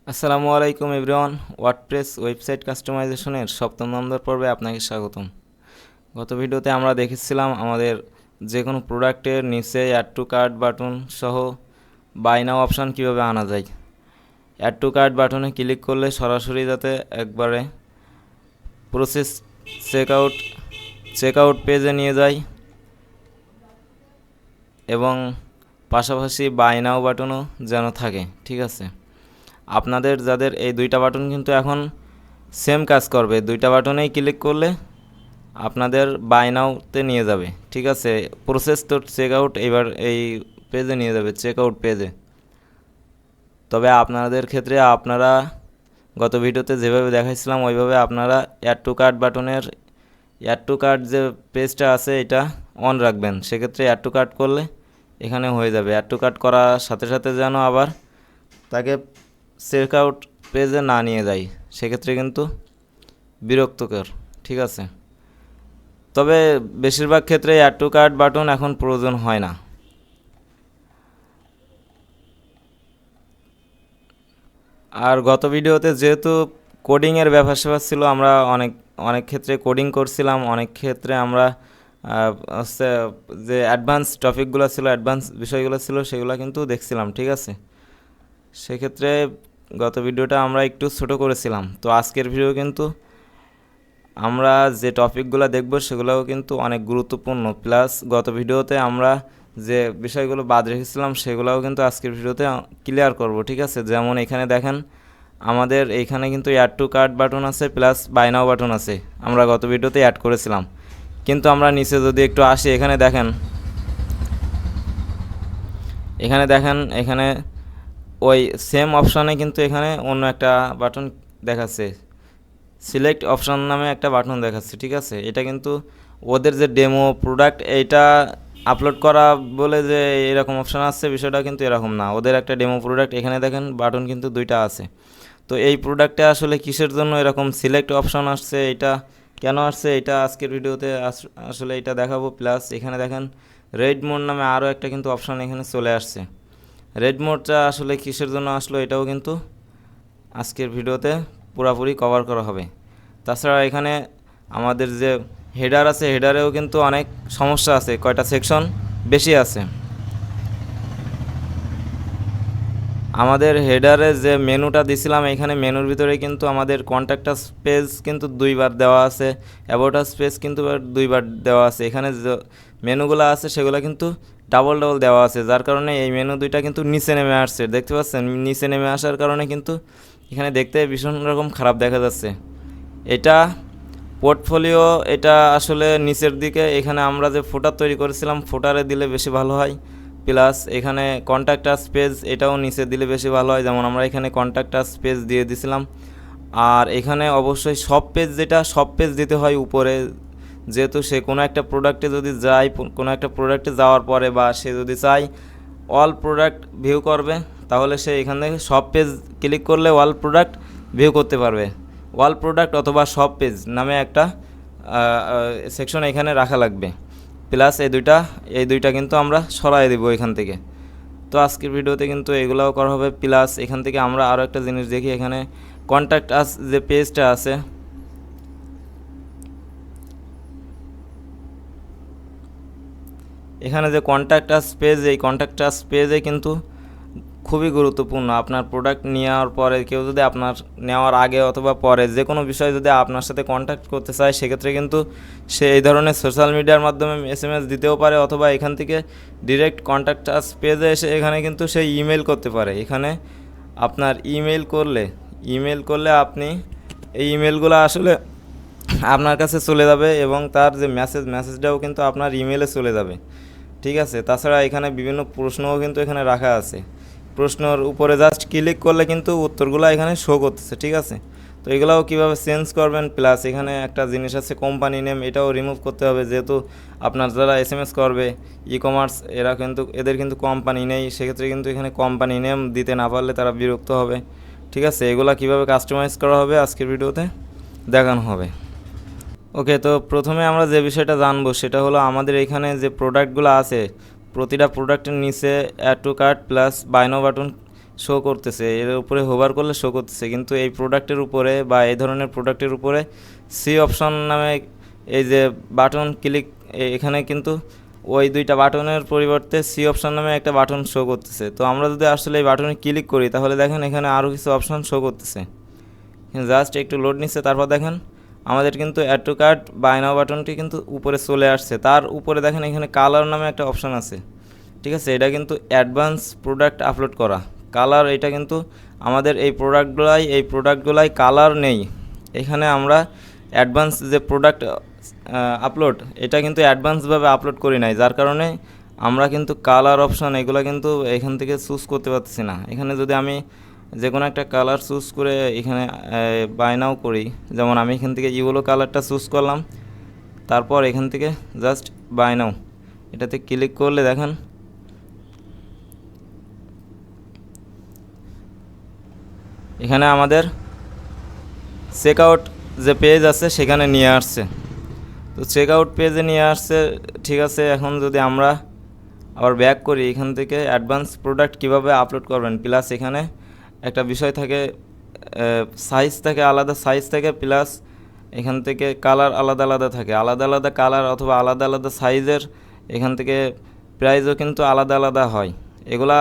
আসসালামু আলাইকুম everyone. WordPress website কাস্টমাইজেশনের সপ্তম নম্বর পর্বে আপনাকে স্বাগতম। গত ভিডিওতে আমরা দেখেছিলাম আমাদের যে কোনো প্রোডাক্টের নিচে অ্যাড টু কার্ট বাটন সহ বাই নাও অপশান কীভাবে আনা যায়। অ্যাড টু কার্ট বাটনে ক্লিক করলে সরাসরি যাতে একবারে প্রসেস চেকআউট পেজে নিয়ে যায় এবং পাশাপাশি বাই নাও বাটনও যেন থাকে। ঠিক আছে, আপনাদের যাদের এই দুইটা বাটন কিন্তু এখন সেম কাজ করবে, দুইটা বাটনেই ক্লিক করলে আপনাদের বাই নাওতে নিয়ে যাবে। ঠিক আছে, প্রসেস তো চেক আউট এবার এই পেজে নিয়ে যাবে, চেক আউট পেজে। তবে আপনাদের ক্ষেত্রে আপনারা গত ভিডিওতে যেভাবে দেখাইছিলাম ওইভাবে আপনারা অ্যাড টু কার্ট বাটনের অ্যাড টু কার্ট যে পেজটা আছে এটা অন রাখবেন। সেক্ষেত্রে অ্যাড টু কার্ট করলে এখানে হয়ে যাবে। অ্যাড টু কার্ট করার সাথে সাথে যেন আবার তাকে চেক আউট পেজে না নিয়ে যায়, সেক্ষেত্রে কিন্তু বিরক্তকর। ঠিক আছে, তবে বেশিরভাগ ক্ষেত্রে অ্যাড টু কার্ট বাটন এখন প্রয়োজন হয় না। আর গত ভিডিওতে যেহেতু কোডিংয়ের ব্যাপার স্যাপার ছিল, আমরা অনেক অনেক ক্ষেত্রে কোডিং করছিলাম, অনেক ক্ষেত্রে আমরা হচ্ছে যে অ্যাডভান্স টপিকগুলো ছিল, অ্যাডভান্স বিষয়গুলো ছিল সেগুলো কিন্তু দেখছিলাম। ঠিক আছে, সেক্ষেত্রে গত ভিডিওটা আমরা একটু ছোটো করেছিলাম। তো আজকের ভিডিও কিন্তু আমরা যে টপিকগুলো দেখব সেগুলোও কিন্তু অনেক গুরুত্বপূর্ণ, প্লাস গত ভিডিওতে আমরা যে বিষয়গুলো বাদ রেখেছিলাম সেগুলোও কিন্তু আজকের ভিডিওতে ক্লিয়ার করব। ঠিক আছে, যেমন এখানে দেখেন আমাদের এইখানে কিন্তু অ্যাড টু কার্ট বাটন আছে, প্লাস বাই নাও বাটন আছে, আমরা গত ভিডিওতে অ্যাড করেছিলাম। কিন্তু আমরা নিচে যদি একটু আসি, এখানে দেখেন এখানে ওই সেম অপশানে কিন্তু এখানে অন্য একটা বাটন দেখাচ্ছে, সিলেক্ট অপশান নামে একটা বাটন দেখাচ্ছে। ঠিক আছে, এটা কিন্তু ওদের যে ডেমো প্রোডাক্ট এইটা আপলোড করা বলে যে এরকম অপশান আসছে, বিষয়টা কিন্তু এরকম না। ওদের একটা ডেমো প্রোডাক্ট এখানে দেখেন বাটন কিন্তু দুইটা আছে। তো এই প্রোডাক্টে আসলে কিসের জন্য এরকম সিলেক্ট অপশান আসছে, এটা কেন আসছে, এটা আজকের ভিডিওতে আসলে এটা দেখাবো। প্লাস এখানে দেখেন রেড মোড নামে আরও একটা কিন্তু অপশান এখানে চলে আসছে। রেড মোডটা আসলে কিসের জন্য আসলো এটাও কিন্তু আজকের ভিডিওতে পুরোপুরি কভার করা হবে। তাছাড়া এখানে আমাদের যে হেডার আছে, হেডারেও কিন্তু অনেক সমস্যা আছে, কয়টা সেকশন বেশি আছে। আমাদের হেডারে যে মেনুটা দিছিলাম, এখানে মেনুর ভিতরে কিন্তু আমাদের কন্ট্যাক্ট পেজ কিন্তু দুইবার দেওয়া আছে, অ্যাবাউট আস পেজ কিন্তু দুইবার দেওয়া আছে। এখানে যে মেনুগুলো আছে সেগুলো কিন্তু ডাবল ডাবল দেওয়া আছে, যার কারণে এই মেনু দুইটা কিন্তু নিচে নেমে আসছে। দেখতে পাচ্ছেন, নিচে নেমে আসার কারণে কিন্তু এখানে দেখতে ভীষণ রকম খারাপ দেখা যাচ্ছে। এটা পোর্টফোলিও, এটা আসলে নিচের দিকে, এখানে আমরা যে ফুটার তৈরি করেছিলাম ফুটারে দিলে বেশি ভালো হয়। প্লাস এখানে কন্ট্যাক্ট আস পেজ এটাও নিচে দিলে বেশি ভালো হয়, যেমন আমরা এখানে কন্ট্যাক্ট আস পেজ দিয়ে দিছিলাম। আর এখানে অবশ্যই সব পেজ, যেটা সব পেজ দিতে হয় উপরে, যেহেতু সে কোনো একটা প্রোডাক্টে যদি যায়, কোনো একটা প্রোডাক্টে যাওয়ার পরে বা সে যদি চায় অল প্রোডাক্ট ভিউ করবে, তাহলে সে এখান থেকে সব পেজ ক্লিক করলে অল প্রোডাক্ট ভিউ করতে পারবে। অল প্রোডাক্ট অথবা সব পেজ নামে একটা সেকশন এখানে রাখা লাগবে। প্লাস এই দুইটা কিন্তু আমরা সরাই দেবো এখান থেকে। তো আজকের ভিডিওতে কিন্তু এগুলোও করা হবে। প্লাস এখান থেকে আমরা আরও একটা জিনিস দেখি, এখানে কন্ট্যাক্ট আস যে পেজটা আছে, এখানে যে কন্ট্যাক্ট আস পেজ, এই কন্ট্যাক্ট আস পেজে কিন্তু খুবই গুরুত্বপূর্ণ। আপনার প্রোডাক্ট নেওয়ার পরে কেউ যদি আপনার নেওয়ার আগে অথবা পরে যে কোনো বিষয়ে যদি আপনার সাথে কন্ট্যাক্ট করতে চায়, সেক্ষেত্রে কিন্তু সে এই ধরনের সোশ্যাল মিডিয়ার মাধ্যমে SMS দিতেও পারে, অথবা এখান থেকে ডিরেক্ট কন্ট্যাক্ট আস পেজে এসে এখানে কিন্তু সে ইমেল করতে পারে। এখানে আপনার ইমেল করলে আপনি এই ইমেলগুলো আসলে আপনার কাছে চলে যাবে এবং তার যে মেসেজটাও কিন্তু আপনার ইমেলে চলে যাবে। ঠিক আছে, তাছাড়া এখানে বিভিন্ন প্রশ্নও কিন্তু এখানে রাখা আছে, প্রশ্নর উপরে জাস্ট ক্লিক করলে কিন্তু উত্তরগুলো এখানে শো করতেছে। ঠিক আছে, তো এগুলাও কীভাবে চেঞ্জ করবেন, প্লাস এখানে একটা জিনিস আছে কোম্পানি নেম, এটাও রিমুভ করতে হবে, যেহেতু আপনার যারা SMS করবে ই কমার্স, এদের কিন্তু কোম্পানি নেই, সেক্ষেত্রে কিন্তু এখানে কোম্পানি নেম দিতে না পারলে তারা বিরক্ত হবে। ঠিক আছে, এগুলা কীভাবে কাস্টমাইজ করা হবে আজকের ভিডিওতে দেখানো হবে। ওকে, তো প্রথমে আমরা যে বিষয়টা জানবো সেটা হলো আমাদের এখানে যে প্রোডাক্টগুলো আছে, প্রতিটা প্রোডাক্টের নিচে add to cart plus buy now button show করতেছে, এর উপরে হোভার করলে শো করতেছে, কিন্তু এই প্রোডাক্টের উপরে বা এই ধরনের প্রোডাক্টের উপরে সি অপশন নামে এই যে বাটন ক্লিক, এখানে কিন্তু ওই দুইটা বাটনের পরিবর্তে সি অপশন নামে একটা বাটন শো করতেছে। তো আমরা যদি আসলে এই বাটনে ক্লিক করি তাহলে দেখেন এখানে আরও কিছু অপশন শো করতেছে। জাস্ট একটু লোড নিচ্ছে, তারপর দেখেন আমাদের কিন্তু অ্যাড টু কার্ট বাই নাও বাটনটি কিন্তু উপরে চলে আসছে। তার উপরে দেখেন এখানে কালার নামে একটা অপশন আছে, ঠিক আছে। এটা কিন্তু অ্যাডভান্স প্রোডাক্ট আপলোড করা কালার। এটা কিন্তু আমাদের এই প্রোডাক্টগুলাই কালার নেই। এখানে আমরা অ্যাডভান্স যে প্রোডাক্ট আপলোড, এটা কিন্তু অ্যাডভান্সভাবে আপলোড করি নাই, যার কারণে আমরা কিন্তু কালার অপশন এগুলো কিন্তু এখান থেকে চুজ করতে পারতেছি না। এখানে যদি আমি যে কোনো একটা কালার চুজ করে এখানে বাই নাও করি, যেমন আমি এখান থেকে ইয়েলো কালারটা চুজ করলাম, তারপর এখান থেকে জাস্ট বাই নাও এটাতে ক্লিক করলে দেখেন এখানে আমাদের চেক আউট যে পেজ আছে সেখানে নিয়ে আসছে। তো চেক আউট পেজে নিয়ে আসছে, ঠিক আছে। এখন যদি আমরা আবার ব্যাক করি, এখান থেকে অ্যাডভান্স প্রোডাক্ট কিভাবে আপলোড করবেন, প্লাস এখানে একটা বিষয় থাকে, সাইজ থাকে, আলাদা সাইজ থাকে, প্লাস এখান থেকে কালার আলাদা আলাদা থাকে, আলাদা আলাদা কালার অথবা আলাদা আলাদা সাইজের এখান থেকে প্রাইসও কিন্তু আলাদা আলাদা হয়। এগুলা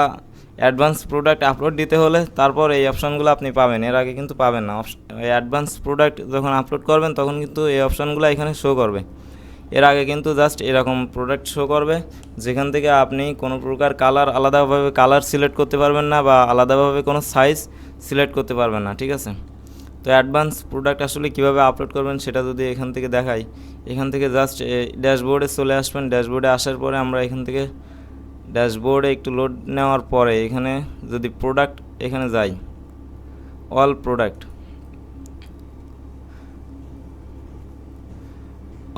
অ্যাডভান্স প্রোডাক্ট আপলোড দিতে হলে তারপর এই অপশানগুলো আপনি পাবেন, এর আগে কিন্তু পাবেন না। অ্যাডভান্স প্রোডাক্ট যখন আপলোড করবেন তখন কিন্তু এই অপশানগুলো এখানে শো করবে। এর আগে কিন্তু জাস্ট এরকম প্রোডাক্ট শো করবে, যেখান থেকে আপনি কোনো প্রকার কালার আলাদাভাবে কালার সিলেক্ট করতে পারবেন না বা আলাদাভাবে কোনো সাইজ সিলেক্ট করতে পারবেন না, ঠিক আছে। তো অ্যাডভান্স প্রোডাক্ট আসলে কীভাবে আপলোড করবেন সেটা যদি এখান থেকে দেখাই, এখান থেকে জাস্ট ড্যাশবোর্ডে চলে আসবেন। ড্যাশবোর্ডে আসার পরে আমরা এখান থেকে ড্যাশবোর্ডে একটু লোড নেওয়ার পরে এখানে যদি প্রোডাক্ট এখানে যাই, অল প্রোডাক্ট,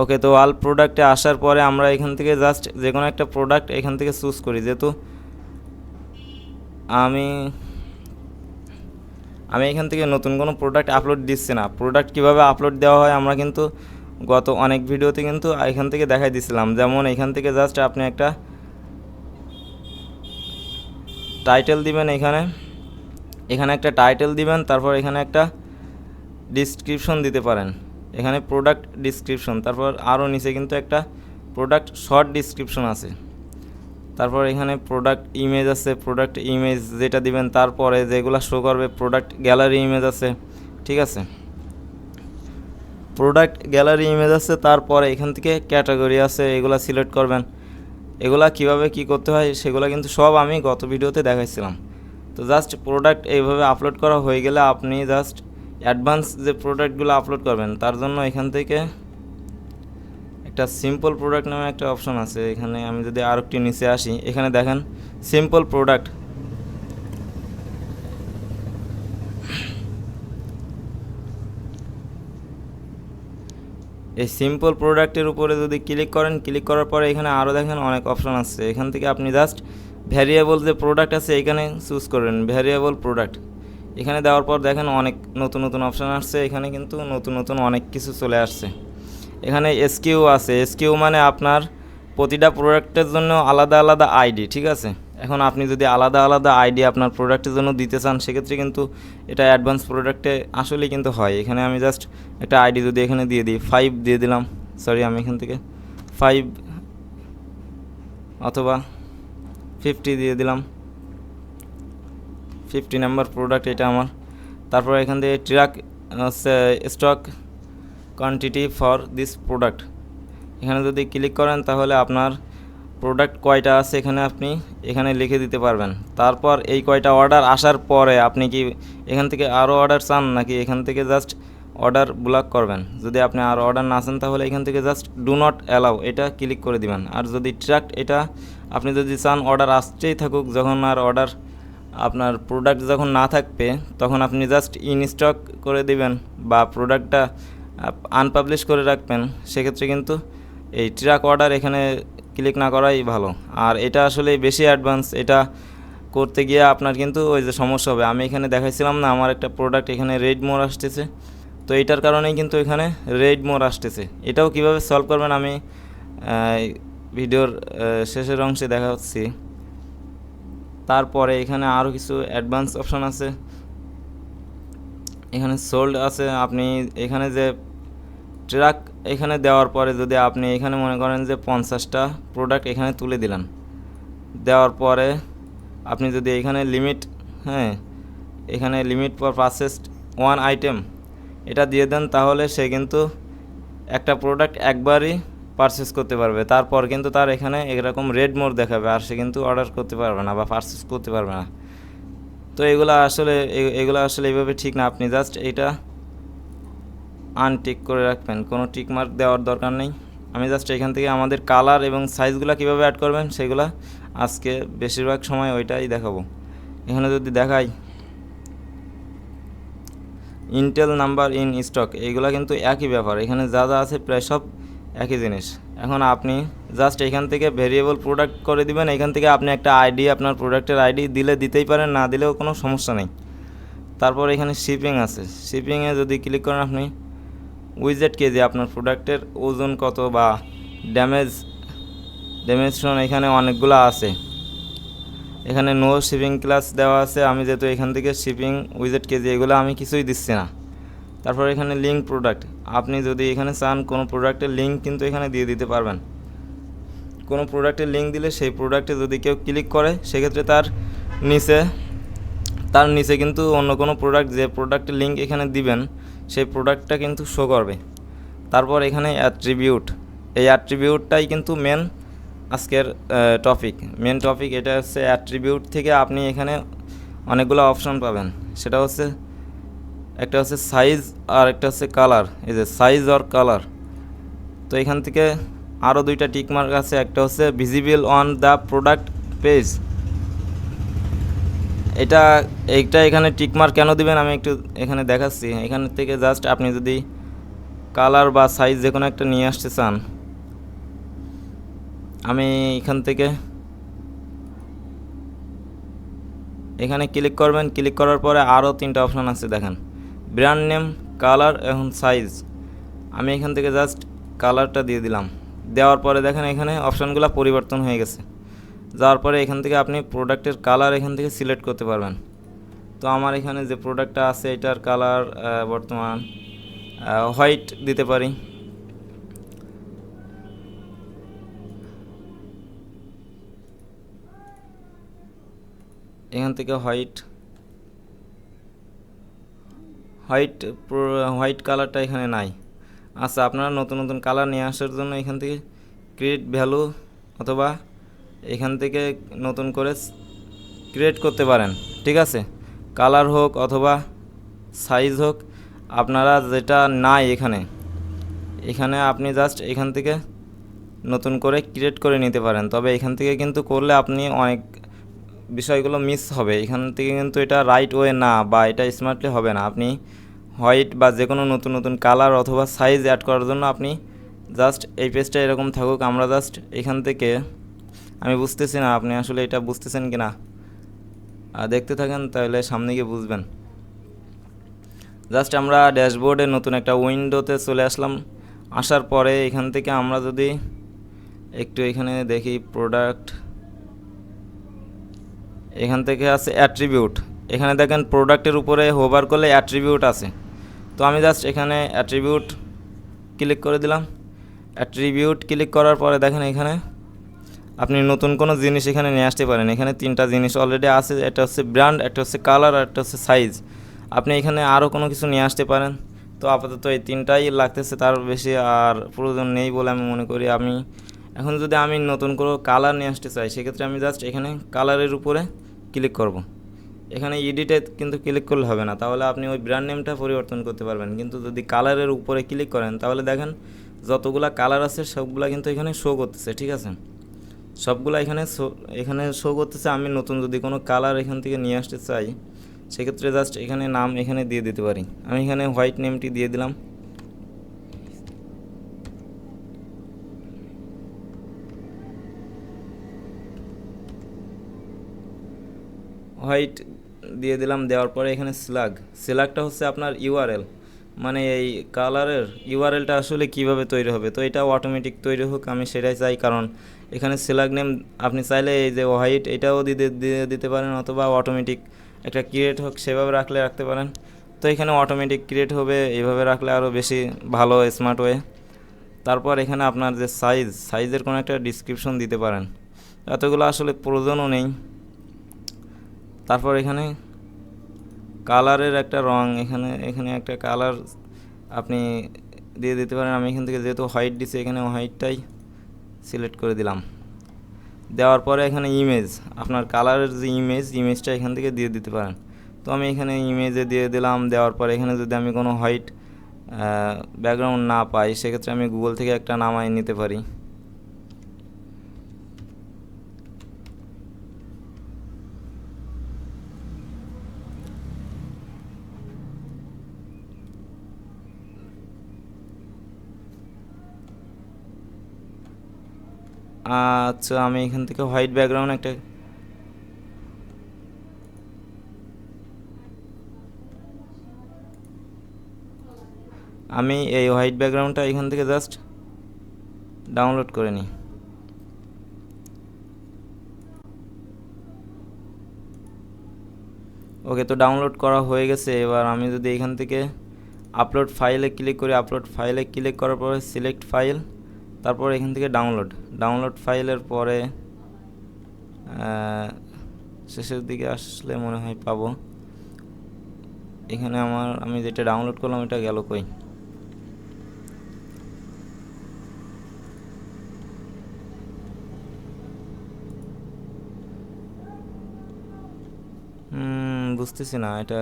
ওকে। তো অল প্রোডাক্টে আসার পরে আমরা এখান থেকে জাস্ট যে কোনো একটা প্রোডাক্ট এখান থেকে চুজ করি। যেহেতু আমি এখান থেকে নতুন কোনো প্রোডাক্ট আপলোড দিচ্ছি না। প্রোডাক্ট কীভাবে আপলোড দেওয়া হয় আমরা কিন্তু গত অনেক ভিডিওতে কিন্তু এখান থেকে দেখাই দিছিলাম। যেমন এখান থেকে জাস্ট আপনি একটা টাইটেল দিবেন, এখানে একটা টাইটেল দিবেন, তারপর এখানে একটা ডিসক্রিপশন দিতে পারেন, এখানে প্রোডাক্ট ডিসক্রিপশন, তারপর আরও নিচে কিন্তু একটা প্রোডাক্ট শর্ট ডিসক্রিপশন আছে, তারপর এখানে প্রোডাক্ট ইমেজ আছে, প্রোডাক্ট ইমেজ যেটা দিবেন, তারপরে যেগুলো শো করবে প্রোডাক্ট গ্যালারি ইমেজ আছে, ঠিক আছে। প্রোডাক্ট গ্যালারি ইমেজ আছে, তারপরে এখান থেকে ক্যাটাগরি আছে, এগুলো সিলেক্ট করবেন। এগুলা কিভাবে কি করতে হয় সেগুলো কিন্তু সব আমি গত ভিডিওতে দেখাইছিলাম। তো জাস্ট প্রোডাক্ট এইভাবে আপলোড করা হয়ে গেলে আপনি জাস্ট অ্যাডভান্স যে প্রোডাক্টগুলো আপলোড করবেন তার জন্য এখান থেকে একটা সিম্পল প্রোডাক্ট নামে একটা অপশন আছে। এখানে আমি যদি আর একটু নিচে আসি, এখানে দেখেন সিম্পল প্রোডাক্ট, এই সিম্পল প্রোডাক্টের উপরে যদি ক্লিক করেন, ক্লিক করার পরে এখানে আরও দেখেন অনেক অপশন আছে। এখান থেকে আপনি জাস্ট ভ্যারিয়েবল যে প্রোডাক্ট আছে এখানে চুজ করবেন, ভ্যারিয়েবল প্রোডাক্ট। এখানে দেওয়ার পর দেখেন অনেক নতুন নতুন অপশান আসছে, এখানে কিন্তু নতুন নতুন অনেক কিছু চলে আসছে। এখানে এসকিউ আছে, এসকিউ মানে আপনার প্রতিটা প্রোডাক্টের জন্য আলাদা আলাদা আইডি, ঠিক আছে। এখন আপনি যদি আলাদা আলাদা আইডি আপনার প্রোডাক্টের জন্য দিতে চান সেক্ষেত্রে কিন্তু এটা অ্যাডভান্স প্রোডাক্টে আসলেই কিন্তু হয়। এখানে আমি জাস্ট একটা আইডি যদি এখানে দিয়ে দিই, 5 দিয়ে দিলাম, সরি আমি এখান থেকে 5 অথবা 50 দিয়ে দিলাম, 50 নাম্বার প্রোডাক্ট এটা আমার। তারপর এখান থেকে track stock quantity for this product, এখানে যদি ক্লিক করেন তাহলে আপনার প্রোডাক্ট কয়টা আছে এখানে লিখে দিতে পারবেন। তারপর এই কয়টা অর্ডার আসার পরে আপনি কি এখান থেকে আরও অর্ডার চান নাকি এখান থেকে জাস্ট অর্ডার ব্লক করবেন। যদি আপনি আরও অর্ডার না চান তাহলে এখান থেকে জাস্ট ডু নট অ্যালাউ এটা ক্লিক করে দিবেন। আর যদি ট্র্যাক এটা আপনি যদি চান অর্ডার আসতেই থাকুক, যখন আর অর্ডার আপনার প্রোডাক্ট যখন না থাকবে তখন আপনি জাস্ট ইন স্টক করে দিবেন বা প্রোডাক্টটা আনপাবলিশ করে রাখবেন, সেক্ষেত্রে কিন্তু এই ট্র্যাক অর্ডার এখানে ক্লিক না করাই ভালো। আর এটা আসলে বেশি অ্যাডভান্স, এটা করতে গিয়ে আপনার কিন্তু ওই যে সমস্যা হবে। আমি এখানে দেখাইছিলাম না আমার একটা প্রোডাক্ট এখানে রেড মোর আসতেছে, তো এইটার কারণেই কিন্তু এখানে রেড মোর আসতেছে। এটাও কিভাবে সলভ করবেন আমি ভিডিওর শেষের অংশে দেখাচ্ছি। তারপরে এখানে আরও কিছু অ্যাডভান্স অপশান আছে, এখানে সোল্ড আছে। আপনি এখানে যে ট্রাক এখানে দেওয়ার পরে যদি আপনি এখানে মনে করেন যে 50টা প্রোডাক্ট এখানে তুলে দিলেন, দেওয়ার পরে আপনি যদি এখানে লিমিট, হ্যাঁ, এখানে limit for purchased one item এটা দিয়ে দেন, তাহলে সে কিন্তু একটা প্রোডাক্ট একবারই পারচেস করতে পারবে। তারপর কিন্তু তার এখানে এরকম রেড মোড দেখাবে, আর সে কিন্তু অর্ডার করতে পারবে না বা পারচেস করতে পারবে না। তো এগুলো আসলে এইভাবে ঠিক না। আপনি জাস্ট এটা আনটিক করে রাখবেন, কোনো টিক মার্ক দেওয়ার দরকার নেই। আমি জাস্ট এখান থেকে আমাদের কালার এবং সাইজগুলো কীভাবে অ্যাড করবেন সেগুলো আজকে বেশিরভাগ সময় ওইটাই দেখাবো। এখানে যদি দেখাই ইন্টেল নাম্বার ইন স্টক, এইগুলো কিন্তু একই ব্যাপার, এখানে যা যা আছে প্রায় সব একই জিনিস। এখন আপনি জাস্ট এখান থেকে ভেরিয়েবল প্রোডাক্ট করে দিবেন, এখান থেকে আপনি একটা আইডি, আপনার প্রোডাক্টের আইডি দিলে দিতেই পারেন, না দিলেও কোনো সমস্যা নেই। তারপর এখানে শিপিং আছে, শিপিংয়ে যদি ক্লিক করেন আপনি উইজেট কেজি, আপনার প্রোডাক্টের ওজন কত বা ড্যামেজশন এখানে অনেকগুলো আছে। এখানে নো শিপিং ক্লাস দেওয়া আছে, আমি যেহেতু এখান থেকে শিপিং উইজেট কেজি এগুলো আমি কিছুই দিচ্ছি না। তারপর এখানে লিঙ্ক প্রোডাক্ট, আপনি যদি এখানে চান কোনো প্রোডাক্টের লিঙ্ক কিন্তু এখানে দিয়ে দিতে পারবেন। কোনো প্রোডাক্টের লিঙ্ক দিলে সেই প্রোডাক্টে যদি কেউ ক্লিক করে সেক্ষেত্রে তার নিচে কিন্তু অন্য কোনো প্রোডাক্ট, যে প্রোডাক্টের লিঙ্ক এখানে দিবেন সেই প্রোডাক্টটা কিন্তু শো করবে। তারপর এখানে অ্যাট্রিবিউট, এই অ্যাট্রিবিউটটাই কিন্তু আজকের মেন টপিক। এটা হচ্ছে অ্যাট্রিবিউট থেকে আপনি এখানে অনেকগুলো অপশন পাবেন, সেটা হচ্ছে একটা হচ্ছে সাইজ আর একটা হচ্ছে কালার। এই যে সাইজ আর কালার, তো এখান থেকে আরও দুইটা টিক মার্ক আছে, একটা হচ্ছে visible on the product page. এইটা এখানে টিক মার্ক কেন দিবেন আমি একটু এখানে দেখাচ্ছি। এখান থেকে জাস্ট আপনি যদি কালার বা সাইজ যে কোনো একটা নিয়ে আসতে চান, আমি এখান থেকে এখানে ক্লিক করবেন, ক্লিক করার পরে আরও 3টা অপশান আছে দেখেন, ব্র্যান্ড নেম, কালার এবং সাইজ। আমি এখান থেকে জাস্ট কালারটা দিয়ে দিলাম, দেওয়ার পরে দেখেন এখানে অপশানগুলো পরিবর্তন হয়ে গেছে। যাওয়ার পরে এখান থেকে আপনি প্রোডাক্টের কালার এখান থেকে সিলেক্ট করতে পারবেন। তো আমার এখানে যে প্রোডাক্টটা আছে এটার কালার বর্তমান হোয়াইট দিতে পারি। এখান থেকে হোয়াইট কালারটা এখানে নাই। আচ্ছা, আপনারা নতুন নতুন কালার নিয়ে আসার জন্য এখান থেকে ক্রিয়েট ভ্যালু অথবা এখান থেকে নতুন করে ক্রিয়েট করতে পারেন, ঠিক আছে। কালার হোক অথবা সাইজ হোক, আপনারা যেটা নাই এখানে আপনি জাস্ট এখান থেকে নতুন করে ক্রিয়েট করে নিতে পারেন। তবে এখান থেকে কিন্তু করলে আপনি অনেক বিষয়গুলো মিস হবে, এখান থেকে কিন্তু এটা রাইট ওয়ে না বা এটা স্মার্টলি হবে না। আপনি হোয়াইট বা যে কোনো নতুন নতুন কালার অথবা সাইজ অ্যাড করার জন্য আপনি জাস্ট এই পেজটা এরকম থাকুক, আমরা জাস্ট এখান থেকে, আমি বুঝতেছি না আপনি আসলে এটা বুঝতেছেন কি না, দেখতে থাকেন তাহলে সামনে গিয়ে বুঝবেন। জাস্ট আমরা ড্যাশবোর্ডে নতুন একটা উইন্ডোতে চলে আসলাম। আসার পরে এখান থেকে আমরা যদি একটু এখানে দেখি প্রোডাক্ট, এখান থেকে আছে অ্যাট্রিবিউট। এখানে দেখেন প্রোডাক্টের উপরে হোভার করলে অ্যাট্রিবিউট আছে। তো আমি জাস্ট এখানে অ্যাট্রিবিউট ক্লিক করে দিলাম। অ্যাট্রিবিউট ক্লিক করার পরে দেখেন এখানে আপনি নতুন কোনো জিনিস এখানে নিয়ে আসতে পারেন। এখানে 3টা জিনিস অলরেডি আছে, একটা হচ্ছে ব্র্যান্ড, একটা হচ্ছে কালার আর একটা হচ্ছে সাইজ। আপনি এখানে আরও কোনো কিছু নিয়ে আসতে পারেন। তো আপাতত এই 3টাই লাগতেছে, তার বেশি আর প্রয়োজন নেই বলে আমি মনে করি। এখন যদি আমি নতুন কোনো কালার নিয়ে আসতে চাই সেক্ষেত্রে আমি জাস্ট এখানে কালারের উপরে ক্লিক করব। এখানে এডিটে কিন্তু ক্লিক করলে হবে না, তাহলে আপনি ওই ব্র্যান্ড নেমটা পরিবর্তন করতে পারবেন। কিন্তু যদি কালারের উপরে ক্লিক করেন তাহলে দেখেন যতগুলা কালার আছে সবগুলা কিন্তু এখানে শো করতেছে, ঠিক আছে। সবগুলো এখানে শো করতেছে। আমি নতুন যদি কোনো কালার এখান থেকে নিয়ে আসতে চাই সেক্ষেত্রে জাস্ট এখানে নাম এখানে দিয়ে দিতে পারি। আমি এখানে হোয়াইট নেমটি দিয়ে দিলাম। হোয়াইট দিয়ে দিলাম, দেওয়ার পরে এখানে স্ল্যাগটা হচ্ছে আপনার ইউআরএল। মানে এই কালারের ইউআরএলটা আসলে কিভাবে তৈরি হবে, তো এটা অটোমেটিক তৈরি হোক আমি সেটাই চাই। কারণ এখানে সেলাগ নেম আপনি চাইলে এই যে হোয়াইট এটাও দিয়ে দিতে পারেন, অথবা অটোমেটিক একটা ক্রিয়েট হোক সেভাবে রাখতে পারেন। তো এখানে অটোমেটিক ক্রিয়েট হবে, এইভাবে রাখলে আরও বেশি ভালো, স্মার্ট ওয়ে। তারপর এখানে আপনার যে সাইজের কোনো একটা ডিসক্রিপশন দিতে পারেন, এতগুলো আসলে প্রয়োজনও নেই। তারপর এখানে কালারের একটা রং, এখানে এখানে একটা কালার আপনি দিয়ে দিতে পারেন। আমি এখান থেকে যেহেতু হোয়াইট দিছি, এখানে হোয়াইটটাই সিলেক্ট করে দিলাম। দেওয়ার পরে এখানে ইমেজ, আপনার কালারের যে ইমেজটা এখান থেকে দিয়ে দিতে পারেন। তো আমি এখানে ইমেজে দিয়ে দিলাম। দেওয়ার পরে এখানে যদি আমি কোনো হোয়াইট ব্যাকগ্রাউন্ড না পাই, সেক্ষেত্রে আমি গুগল থেকে একটা নামাই নিতে পারি। আচ্ছা, আমি এখান থেকে হোয়াইট ব্যাকগ্রাউন্ড একটা, আমি এই হোয়াইট ব্যাকগ্রাউন্ডটা এখান থেকে জাস্ট ডাউনলোড করে নিই। ওকে, তো ডাউনলোড করা হয়ে গেছে। এবার আমি যদি এখান থেকে আপলোড ফাইলে ক্লিক করি, আপলোড ফাইলে ক্লিক করার পরে সিলেক্ট ফাইল, তারপর এখান থেকে ডাউনলোড ফাইলের পরে শেষের দিকে আসলে মনে হয় পাবো। এখানে আমি যেটা ডাউনলোড করলাম এটা গেল কই? বুঝতেছি না এটা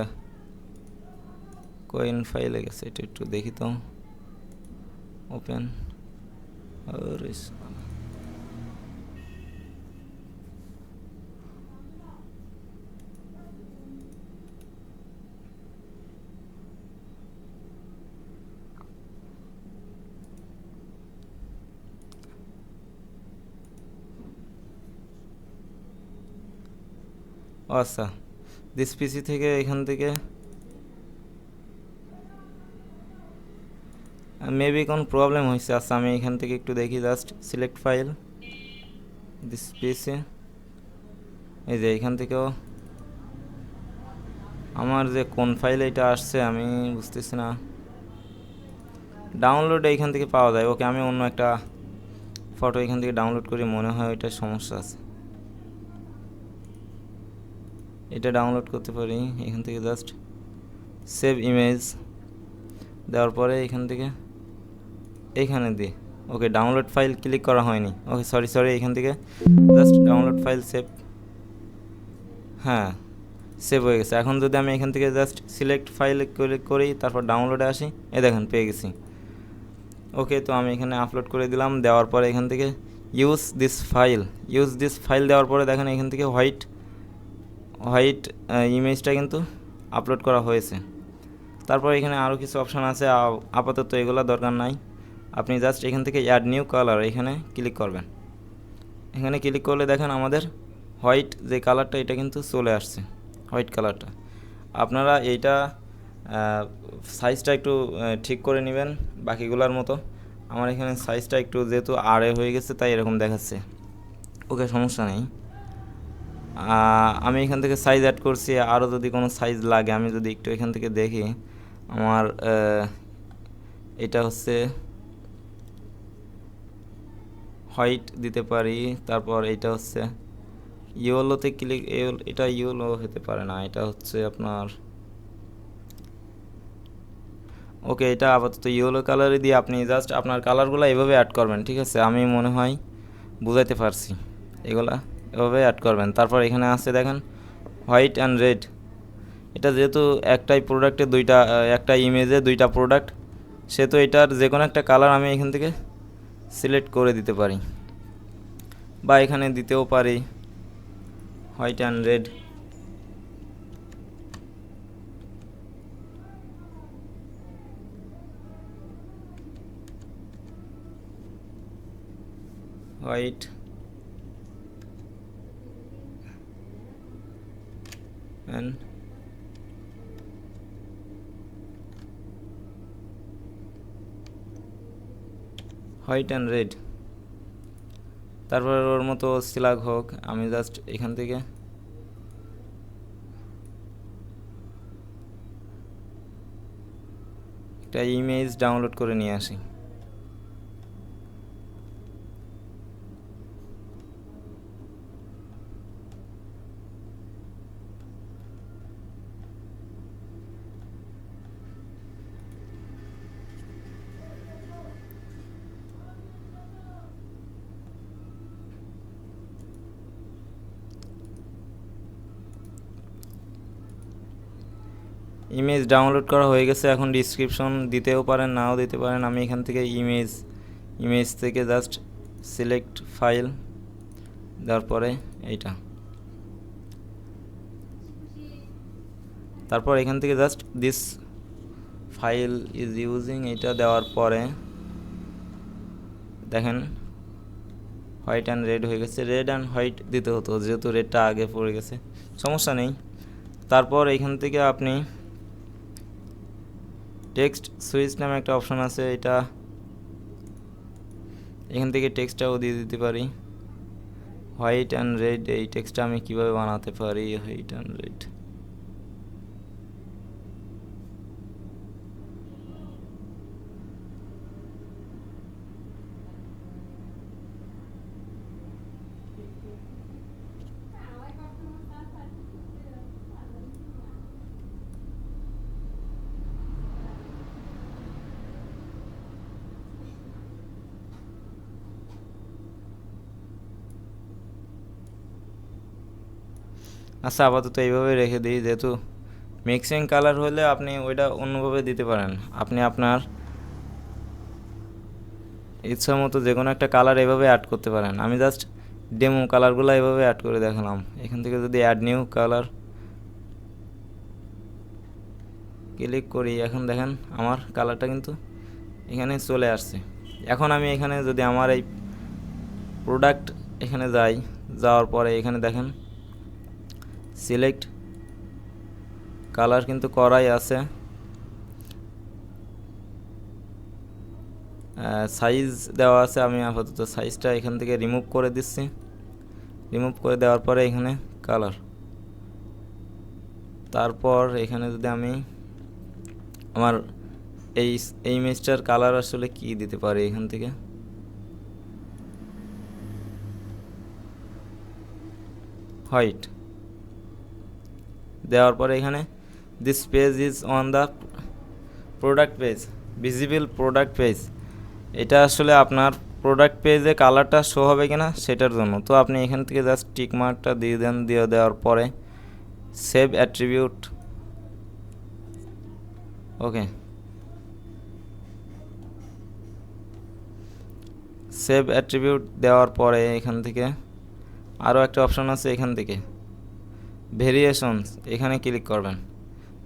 কোন ফাইলে গেছে, এটা একটু দেখি তো। ওপেন, আরে আচ্ছা, দিস পিসি থেকে এখান থেকে মেবি কোন প্রবলেম হয়েছে। আচ্ছা, আমি এখান থেকে একটু দেখি, জাস্ট সিলেক্ট ফাইল, দিস পিসি, এই যে এখান থেকেও আমার যে কোন ফাইল এটা আসছে আমি বুঝতেছি না। ডাউনলোড এইখান থেকে পাওয়া যায়। ওকে, আমি অন্য একটা ফটো এখান থেকে ডাউনলোড করি, মনে হয় ওইটার সমস্যা আছে। এটা ডাউনলোড করতে পারি এখান থেকে, জাস্ট সেভ ইমেজ দেওয়ার পরে এখান থেকে এইখানে দিই। ওকে, ডাউনলোড ফাইল ক্লিক করা হয়নি। ওকে, সরি, এখান থেকে জাস্ট ডাউনলোড ফাইল সেভ, হ্যাঁ সেভ হয়ে গেছে। এখন যদি আমি এখান থেকে জাস্ট সিলেক্ট ফাইল ক্লিক করি, তারপর ডাউনলোডে আসি, দেখেন পেয়ে গেছি। ওকে, তো আমি এখানে আপলোড করে দিলাম। দেওয়ার পরে এখান থেকে ইউজ দিস ফাইল দেওয়ার পরে দেখেন এখান থেকে হোয়াইট ইমেজটা কিন্তু আপলোড করা হয়েছে। তারপর এখানে আরও কিছু অপশান আছে, আপাতত এগুলো দরকার নাই। আপনি জাস্ট এখান থেকে অ্যাড নিউ কালার এখানে ক্লিক করবেন। এখানে ক্লিক করলে দেখেন আমাদের হোয়াইট যে কালারটা এটা কিন্তু চলে আসছে, হোয়াইট কালারটা। আপনারা এইটা সাইজটা একটু ঠিক করে নেবেন বাকিগুলোর মতো। আমার এখানে সাইজটা একটু যেহেতু আড়ে হয়ে গেছে তাই এরকম দেখাচ্ছে। ওকে, সমস্যা নেই। আমি এখান থেকে সাইজ অ্যাড করছি। আরও যদি কোনো সাইজ লাগে, আমি যদি একটু এখান থেকে দেখি, আমার এটা হচ্ছে হোয়াইট দিতে পারি। তারপর এটা হচ্ছে ইয়েলোতে ক্লিক, এটা ইয়েলো হতে পারে না, এটা হচ্ছে আপনার, ওকে এটা আপাতত ইয়েলো কালারে দিয়ে আপনি জাস্ট আপনার কালারগুলো এভাবে অ্যাড করবেন। ঠিক আছে, আমি মনে হয় বুঝাইতে পারছি। এগুলা এভাবে অ্যাড করবেন। তারপর এখানে আছে দেখেন হোয়াইট অ্যান্ড রেড, এটা যেহেতু একটাই প্রোডাক্টে দুইটা, একটা ইমেজে দুইটা প্রোডাক্ট, সেহেতু এটার যে কোনো একটা কালার আমি এখান থেকে সিলেক্ট করে দিতে পারি, বা এখানে দিতেও পারি white and red. White and white and red, তারপর ওর মতো সিলাগ হোক। আমি জাস্ট এখান থেকে একটা ইমেজ ডাউনলোড করে নিয়ে আসি। ইমেজ ডাউনলোড করা হয়ে গেছে। এখন ডিসক্রিপশন দিতেও পারেন, নাও দিতে পারেন। আমি এখান থেকে ইমেজ থেকে জাস্ট সিলেক্ট ফাইল দেওয়ার পরে এইটা, তারপর এখান থেকে just this file is using এটা দেওয়ার পরে দেখেন হোয়াইট অ্যান্ড রেড হয়ে গেছে। রেড অ্যান্ড হোয়াইট দিতে হতো, যেহেতু রেডটা আগে পড়ে গেছে, সমস্যা নেই। তারপর এখান থেকে আপনি টেক্সট সুইচ নামে একটা অপশন আছে, এটা এখান থেকে টেক্সটটাও দিয়ে দিতে পারি। হোয়াইট অ্যান্ড রেড, এই টেক্সটটা আমি কিভাবে বানাতে পারি? হোয়াইট অ্যান্ড রেড, আচ্ছা আপাতত এইভাবে রেখে দিই। যেহেতু মিক্সিং কালার হলে আপনি ওইটা অন্যভাবে দিতে পারেন। আপনি আপনার ইচ্ছা মতো যে কোনো একটা কালার এভাবে অ্যাড করতে পারেন। আমি জাস্ট ডেমো কালারগুলো এভাবে অ্যাড করে দেখালাম। এখান থেকে যদি অ্যাড নিউ কালার ক্লিক করি, এখন দেখেন আমার কালারটা কিন্তু এখানে চলে আসছে। এখন আমি এখানে যদি আমার এই প্রোডাক্ট এখানে যাওয়ার পরে এখানে দেখেন সিলেক্ট কালার কিন্তু করাই আছে, সাইজ দেওয়া আছে। আমি আপাতত সাইজটা এখান থেকে রিমুভ করে দিচ্ছি। রিমুভ করে দেওয়ার পরে এখানে কালার, তারপর এখানে যদি আমি আমার এই ইমেজটার কালার আসলে কি দিতে পারি, এখান থেকে হোয়াইট দেওয়ার পরে এখানে this page is on the product page, visible product page. এটা আসলে আপনার প্রোডাক্ট পেজে কালারটা শো হবে কিনা সেটার জন্য। তো আপনি এখান থেকে জাস্ট টিক মার্কটা দিয়ে দেন। দিয়ে দেওয়ার পরে সেভ অ্যাট্রিবিউট, ওকে, সেভ অ্যাট্রিবিউট দেওয়ার পরে এখান থেকে আরও একটা অপশন আছে, এখান থেকে ভেরিয়েশনস এখানে ক্লিক করবেন।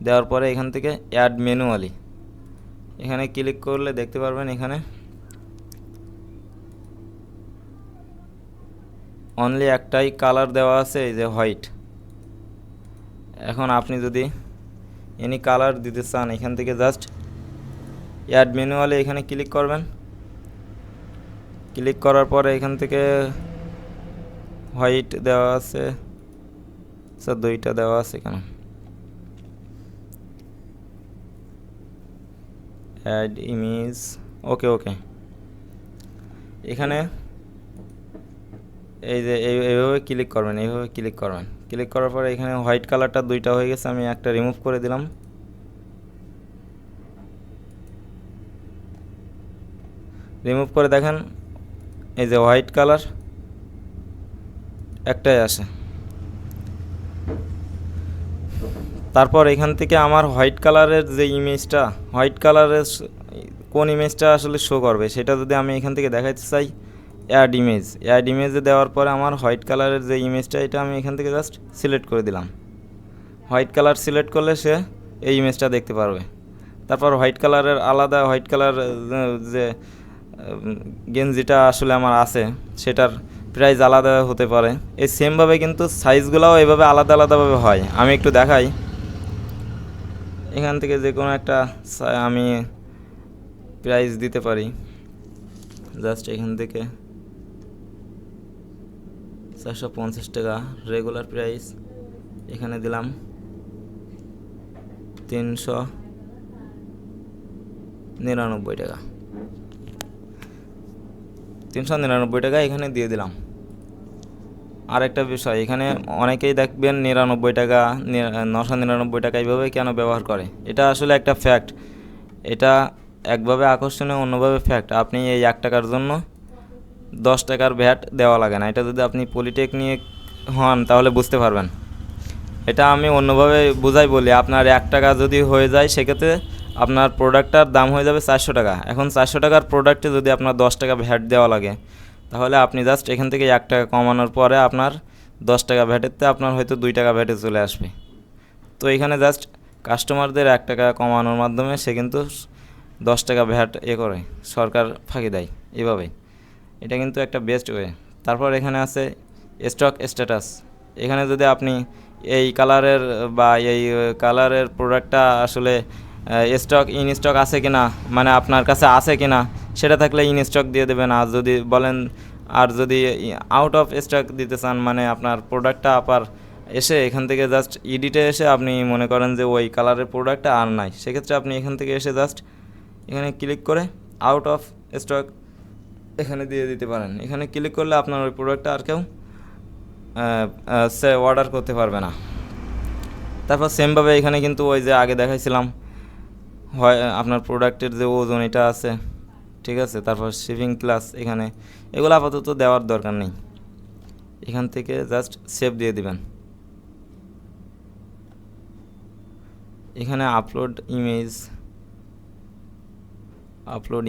দেওয়ার পরে এখান থেকে অ্যাড ম্যানুয়ালি এখানে ক্লিক করলে দেখতে পারবেন এখানে অনলি একটাই কালার দেওয়া আছে, এই যে হোয়াইট। এখন আপনি যদি এনি কালার দিতে চান এখান থেকে জাস্ট অ্যাড ম্যানুয়ালি এখানে ক্লিক করবেন। ক্লিক করার পরে এখান থেকে হোয়াইট দেওয়া আছে, স্যার দুইটা দেওয়া আছে কেন? অ্যাড ইমেজ, ওকে ওকে। এখানে এই যে এইভাবে ক্লিক করবেন, এইভাবে ক্লিক করবেন। ক্লিক করার পরে এখানে হোয়াইট কালারটা দুইটা হয়ে গেছে, আমি একটা রিমুভ করে দিলাম। রিমুভ করে দেখেন এই যে হোয়াইট কালার একটাই আসে। তারপর এখান থেকে আমার হোয়াইট কালারের যে ইমেজটা, হোয়াইট কালারের কোন ইমেজটা আসলে শো করবে সেটা যদি আমি এখান থেকে দেখাতে চাই, অ্যাড ইমেজে দেওয়ার পরে আমার হোয়াইট কালারের যে ইমেজটা এটা আমি এখান থেকে জাস্ট সিলেক্ট করে দিলাম। হোয়াইট কালার সিলেক্ট করলে সে এই ইমেজটা দেখতে পারবে। তারপর হোয়াইট কালারের আলাদা হোয়াইট কালার যে গেঞ্জিটা আসলে আমার আছে সেটার প্রাইস আলাদা হতে পারে। এই সেমভাবে কিন্তু সাইজগুলোও এভাবে আলাদা আলাদাভাবে হয়। আমি একটু দেখাই। এখান থেকে যে কোনো একটা আমি প্রাইস দিতে পারি জাস্ট এখান থেকে 450 টাকা রেগুলার প্রাইস, এখানে দিলাম 399 টাকা, 399 টাকা এখানে দিয়ে দিলাম। আরেকটা বিষয়, এখানে অনেকেই দেখবেন 99 টাকা 999 টাকা এইভাবে কেন ব্যবহার করে, এটা আসলে একটা ফ্যাক্ট। এটা একভাবে আকর্ষণীয়, অন্যভাবে ফ্যাক্ট। আপনি এই 1 টাকার জন্য 10 টাকার ভ্যাট দেওয়া লাগে না। এটা যদি আপনি পলিটেকনিক হন তাহলে বুঝতে পারবেন। এটা আমি অন্যভাবে বুঝাই বলি, আপনার 1 টাকা যদি হয়ে যায় সেক্ষেত্রে আপনার প্রোডাক্টটার দাম হয়ে যাবে 400 টাকা। এখন 400 টাকার প্রোডাক্টে যদি আপনার 10 টাকা ভ্যাট দেওয়া লাগে, তাহলে আপনি জাস্ট এখান থেকে 1 টাকা কমানোর পরে আপনার 10 টাকা ভ্যাটেতে আপনার হয়তো 2 টাকা ভ্যাটে চলে আসবে। তো এখানে জাস্ট কাস্টমারদের 1 টাকা কমানোর মাধ্যমে সে কিন্তু 10 টাকা ভ্যাট করে সরকার ফাঁকি দেয় এভাবে। এটা কিন্তু একটা বেস্ট ওয়ে। তারপর এখানে আছে স্টক স্ট্যাটাস। এখানে যদি আপনি এই কালারের বা এই কালারের প্রোডাক্টটা আসলে ইন স্টক আছে কি না, মানে আপনার কাছে আছে কি না, সেটা থাকলে ইন স্টক দিয়ে দেবেন। আর যদি বলেন, আর যদি আউট অফ স্টক দিতে চান, মানে আপনার প্রোডাক্টটা আবার এসে এখান থেকে জাস্ট ইডিটে এসে আপনি মনে করেন যে ওই কালারের প্রোডাক্টটা আর নাই, সেক্ষেত্রে আপনি এখান থেকে এসে জাস্ট এখানে ক্লিক করে আউট অফ স্টক এখানে দিয়ে দিতে পারেন। এখানে ক্লিক করলে আপনার ওই প্রোডাক্টটা আর কেউ সে অর্ডার করতে পারবে না। তারপর সেমভাবে এখানে কিন্তু ওই যে আগে দেখাইছিলাম, হয় আপনার প্রোডাক্টের যে ওজন এটা আছে, ঠিক আছে। তারপর শিপিং ক্লাস, এখানে এগুলো আপাতত দেওয়ার দরকার নেই। এখান থেকে জাস্ট সেভ দিয়ে দিবেন। এখানে আপলোড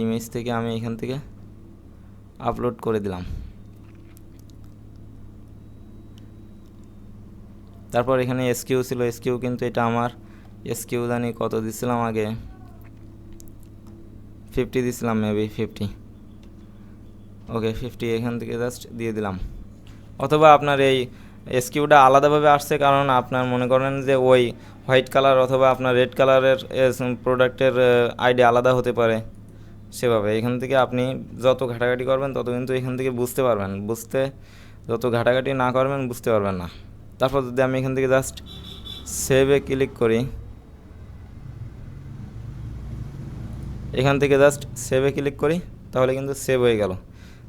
ইমেজ থেকে আমি এখান থেকে আপলোড করে দিলাম। তারপর এখানে এসকিউ ছিল, এসকিউ কিন্তু এটা আমার এসকিউ জানি কত দিছিলাম আগে, 50 দিছিলাম, মেবি 50। ওকে, 50 এখান থেকে জাস্ট দিয়ে দিলাম। অথবা আপনার এই এসকিউটা আলাদাভাবে আসছে, কারণ আপনার মনে করেন যে ওই হোয়াইট কালার অথবা আপনার রেড কালারের প্রোডাক্টের আইডি আলাদা হতে পারে। সেভাবে এখান থেকে আপনি যত ঘাটাঘাটি করবেন তত কিন্তু এখান থেকে বুঝতে পারবেন। যত ঘাটাঘাটি না করবেন বুঝতে পারবেন না। তারপর যদি আমি এখান থেকে জাস্ট সেভে ক্লিক করি, এখান থেকে জাস্ট সেভে ক্লিক করি, তাহলে কিন্তু সেভ হয়ে গেল।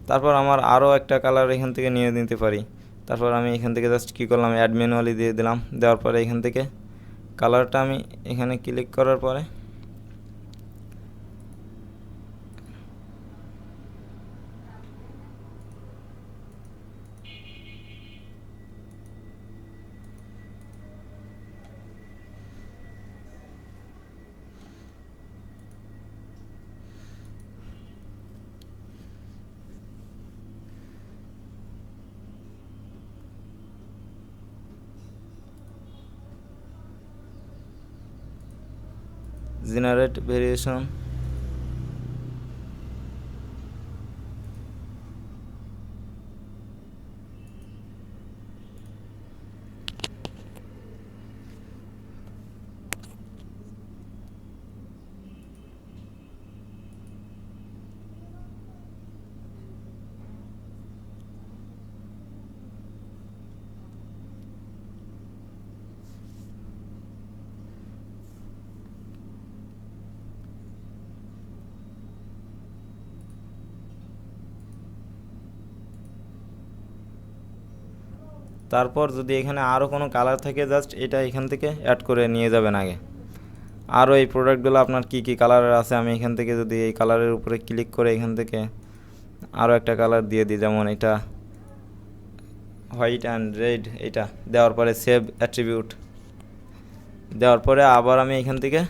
তারপর আমার আরও একটা কালার এখান থেকে নিয়ে নিতে পারি। তারপর আমি এখান থেকে জাস্ট কী করলাম, অ্যাড ম্যানুয়ালি দিয়ে দিলাম। দেওয়ার পরে এখান থেকে কালারটা আমি এখানে ক্লিক করার পরে জেনারেট ভেরিয়েশন, তারপর যদি এখানে আরও কোনো কালার থাকে জাস্ট এটা এখান থেকে অ্যাড করে নিয়ে যাবেন আগে। আরও এই প্রোডাক্টগুলো আপনার কী কী কালারের আছে, আমি এখান থেকে যদি এই কালারের উপরে ক্লিক করে এখান থেকে আরও একটা কালার দিয়ে দিই, যেমন এটা হোয়াইট অ্যান্ড রেড, এটা দেওয়ার পরে সেভ অ্যাট্রিবিউট দেওয়ার পরে আবার আমি এখান থেকে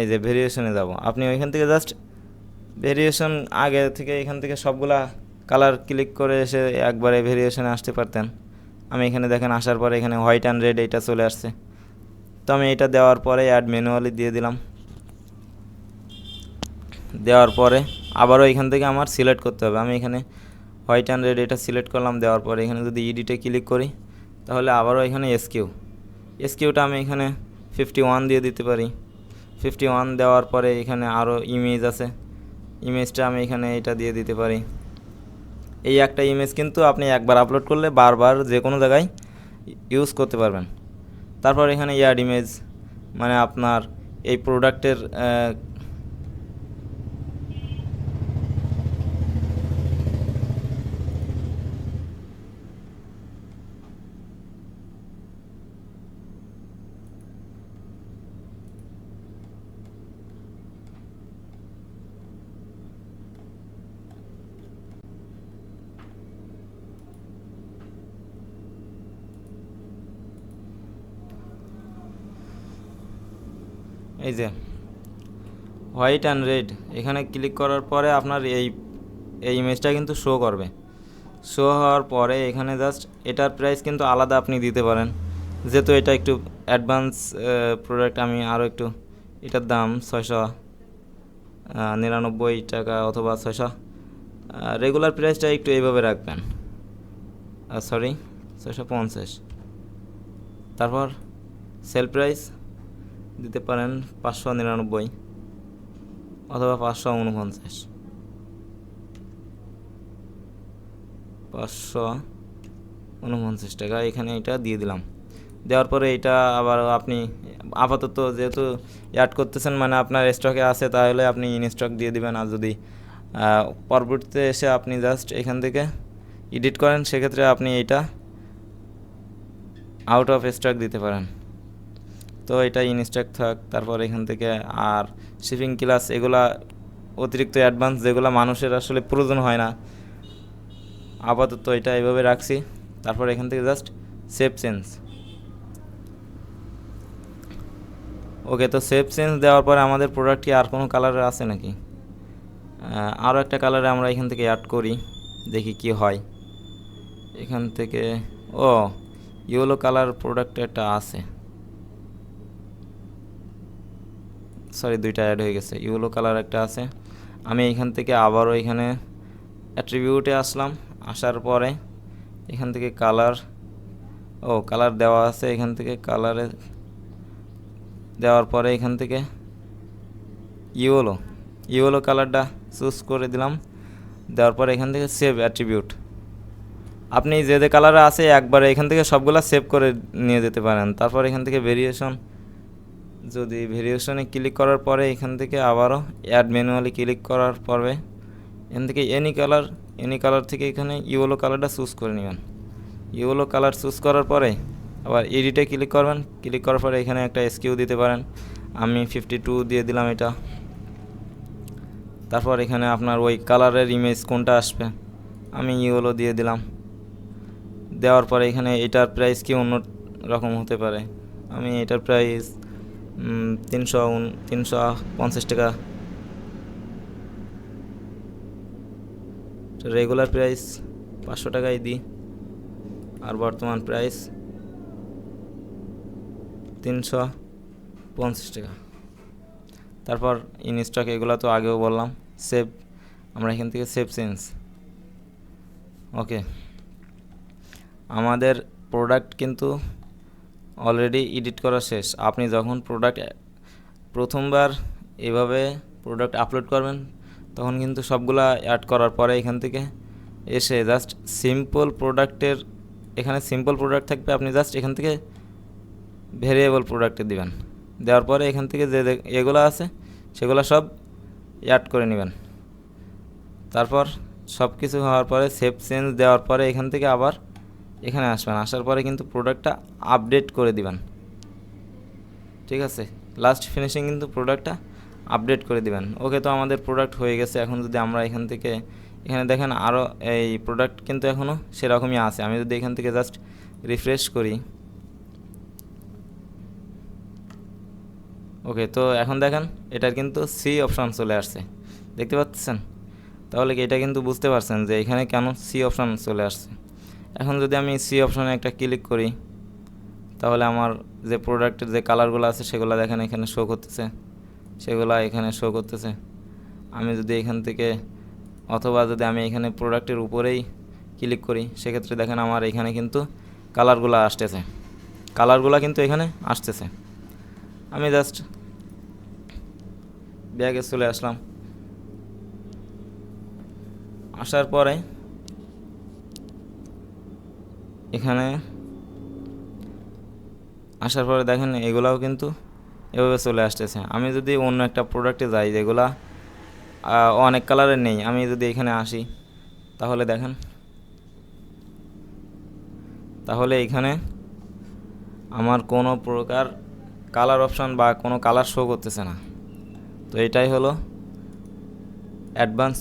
এই যে ভেরিয়েশনে যাব। আপনি ওইখান থেকে জাস্ট ভেরিয়েশন আগে থেকে এখান থেকে সবগুলা কালার ক্লিক করে এসে একবারে ভেরিয়েশনে আসতে পারতেন। আমি এখানে দেখেন আসার পরে এখানে হোয়াইট অ্যান্ড রেড এইটা চলে আসছে। তো আমি এটা দেওয়ার পরে অ্যাড ম্যানুয়ালি দিয়ে দিলাম। দেওয়ার পরে আবারও এখান থেকে আমার সিলেক্ট করতে হবে। আমি এখানে হোয়াইট অ্যান্ড রেড এটা সিলেক্ট করলাম। দেওয়ার পরে এখানে যদি ইডিটে ক্লিক করি, তাহলে আবারও এখানে এসকিউটা আমি এখানে 51 দিয়ে দিতে পারি। 51 দেওয়ার পরে এখানে আরও ইমেজ আছে, ইমেজটা আমি এখানে এটা দিয়ে দিতে পারি। এই একটা ইমেজ কিন্তু আপনি একবার আপলোড করলে বারবার যে কোনো জায়গায় ইউজ করতে পারবেন। তারপর এখানে অ্যাড ইমেজ, মানে আপনার এই প্রোডাক্টের এই যে হোয়াইট অ্যান্ড রেড, এখানে ক্লিক করার পরে আপনার এই ইমেজটা কিন্তু শো করবে। শো হওয়ার পরে এখানে জাস্ট এটার প্রাইস কিন্তু আলাদা আপনি দিতে পারেন, যেহেতু এটা একটু অ্যাডভান্স প্রোডাক্ট। আমি আরও একটু, এটার দাম 699 টাকা অথবা 600। রেগুলার প্রাইসটা একটু এইভাবে রাখবেন, সরি 650। তারপর সেল প্রাইস দিতে পারেন 599 অথবা 549, 549 টাকা এখানে এটা দিয়ে দিলাম। দেওয়ার পরে এটা আবার আপনি আপাতত যেহেতু অ্যাড করতেছেন, মানে আপনার স্টকে আছে, তাহলে আপনি ইন স্টক দিয়ে দিবেন। আর যদি পরবর্তীতে এসে আপনি জাস্ট এখান থেকে এডিট করেন, সেক্ষেত্রে আপনি এটা আউট অফ স্টক দিতে পারেন। তো এটা ইন স্টক থাক। তারপর এখান থেকে আর শিপিং ক্লাস, এগুলা অতিরিক্ত অ্যাডভান্স, যেগুলো মানুষের আসলে প্রয়োজন হয় না, আপাতত এটা এইভাবে রাখছি। তারপর এখান থেকে জাস্ট সেভ চেঞ্জ। ওকে, তো সেভ চেঞ্জ দেওয়ার পরে আমাদের প্রোডাক্ট কি আর কোনো কালারে আছে নাকি? আরও একটা কালারে আমরা এখান থেকে অ্যাড করি, দেখি কি হয়। এখান থেকে ইয়েলো কালার প্রোডাক্ট একটা আছে, সরি দুইটা অ্যাড হয়ে গেছে। ইয়েলো কালার একটা আছে। আমি এখান থেকে আবারও এখানে অ্যাট্রিবিউটে আসলাম। আসার পরে এখান থেকে কালার দেওয়া আছে। এখান থেকে কালারে দেওয়ার পরে এখান থেকে ইয়েলো কালারটা চুজ করে দিলাম। দেওয়ার পরে এখান থেকে সেভ অ্যাট্রিবিউট। আপনি যে কালারে আছে একবারে এখান থেকে সবগুলা সেভ করে নিয়ে যেতে পারেন। তারপর এখান থেকে ভেরিয়েশন, যদি ভেরিয়েশনে ক্লিক করার পরে এখান থেকে আবারও অ্যাড ম্যানুয়ালি ক্লিক করার পরে এখান থেকে এনি কালার থেকে এখানে ইয়েলো কালারটা চুজ করে নেবেন। ইয়েলো কালার চুজ করার পরে আবার এডিটে ক্লিক করবেন। ক্লিক করার পরে এখানে একটা এসকিউ দিতে পারেন। আমি 52 দিয়ে দিলাম এটা। তারপর এখানে আপনার ওই কালারের ইমেজ কোনটা আসবে, আমি ইয়েলো দিয়ে দিলাম। দেওয়ার পরে এখানে এটার প্রাইস কি অন্য রকম হতে পারে, আমি এটার প্রাইস 350 টাকা। রেগুলার প্রাইস 500 টাকাই দিই, আর বর্তমান প্রাইস 350 টাকা। তারপর ইন স্টক, এগুলো তো আগেও বললাম। সেভ, আমরা এখান থেকে সেভ চেঞ্জ। ওকে, আমাদের প্রোডাক্ট কিন্তু অলরেডি এডিট করা শেষ। আপনি যখন প্রথমবার এভাবে প্রোডাক্ট আপলোড করবেন, তখন কিন্তু সবগুলা অ্যাড করার পরে এখান থেকে এসে জাস্ট সিম্পল প্রোডাক্টের, এখানে সিম্পল প্রোডাক্ট থাকবে, আপনি জাস্ট এখান থেকে ভেরিয়েবল প্রোডাক্টে দিবেন। দেওয়ার পরে এখান থেকে যে এগুলো আছে সেগুলো সব অ্যাড করে নেবেন। তারপর সব কিছু হওয়ার পরে সেভ চেঞ্জ দেওয়ার পরে এখান থেকে আবার এখানে আসবেন। আসার পরে কিন্তু প্রোডাক্টটা আপডেট করে দিবেন। ঠিক আছে, লাস্ট ফিনিশিং কিন্তু প্রোডাক্টটা আপডেট করে দিবেন। ওকে, তো আমাদের প্রোডাক্ট হয়ে গেছে। এখন যদি আমরা এখান থেকে, এখানে দেখেন আরও এই প্রোডাক্ট কিন্তু এখনও সেরকমই আছে। আমি যদি এখান থেকে জাস্ট রিফ্রেশ করি, ওকে, তো এখন দেখেন এটার কিন্তু সি অপশান চলে আসছে, দেখতে পাচ্ছেন? তাহলে কি এটা কিন্তু বুঝতে পারছেন যে এখানে কেন সি অপশান চলে আসছে। এখন যদি আমি সি অপশানে একটা ক্লিক করি, তাহলে আমার যে প্রোডাক্টের যে কালারগুলো আছে সেগুলো দেখেন এখানে শো করতেছে, সেগুলো এখানে শো করতেছে। আমি যদি এখান থেকে, অথবা যদি আমি এখানে প্রোডাক্টের উপরেই ক্লিক করি, সেক্ষেত্রে দেখেন আমার এখানে কিন্তু কালারগুলো কিন্তু এখানে আসতেছে। আমি জাস্ট ব্যাগে চলে আসলাম। আসার পরে এখানে আসার পরে দেখেন এগুলাও কিন্তু এভাবে চলে আসতেছে। আমি যদি অন্য একটা প্রোডাক্টে যাই যেগুলা অনেক কালারের নেই, আমি যদি এখানে আসি তাহলে দেখেন, তাহলে এখানে আমার কোনো প্রকার কালার অপশান বা কোনো কালার শো করতেছে না। তো এটাই হলো অ্যাডভান্স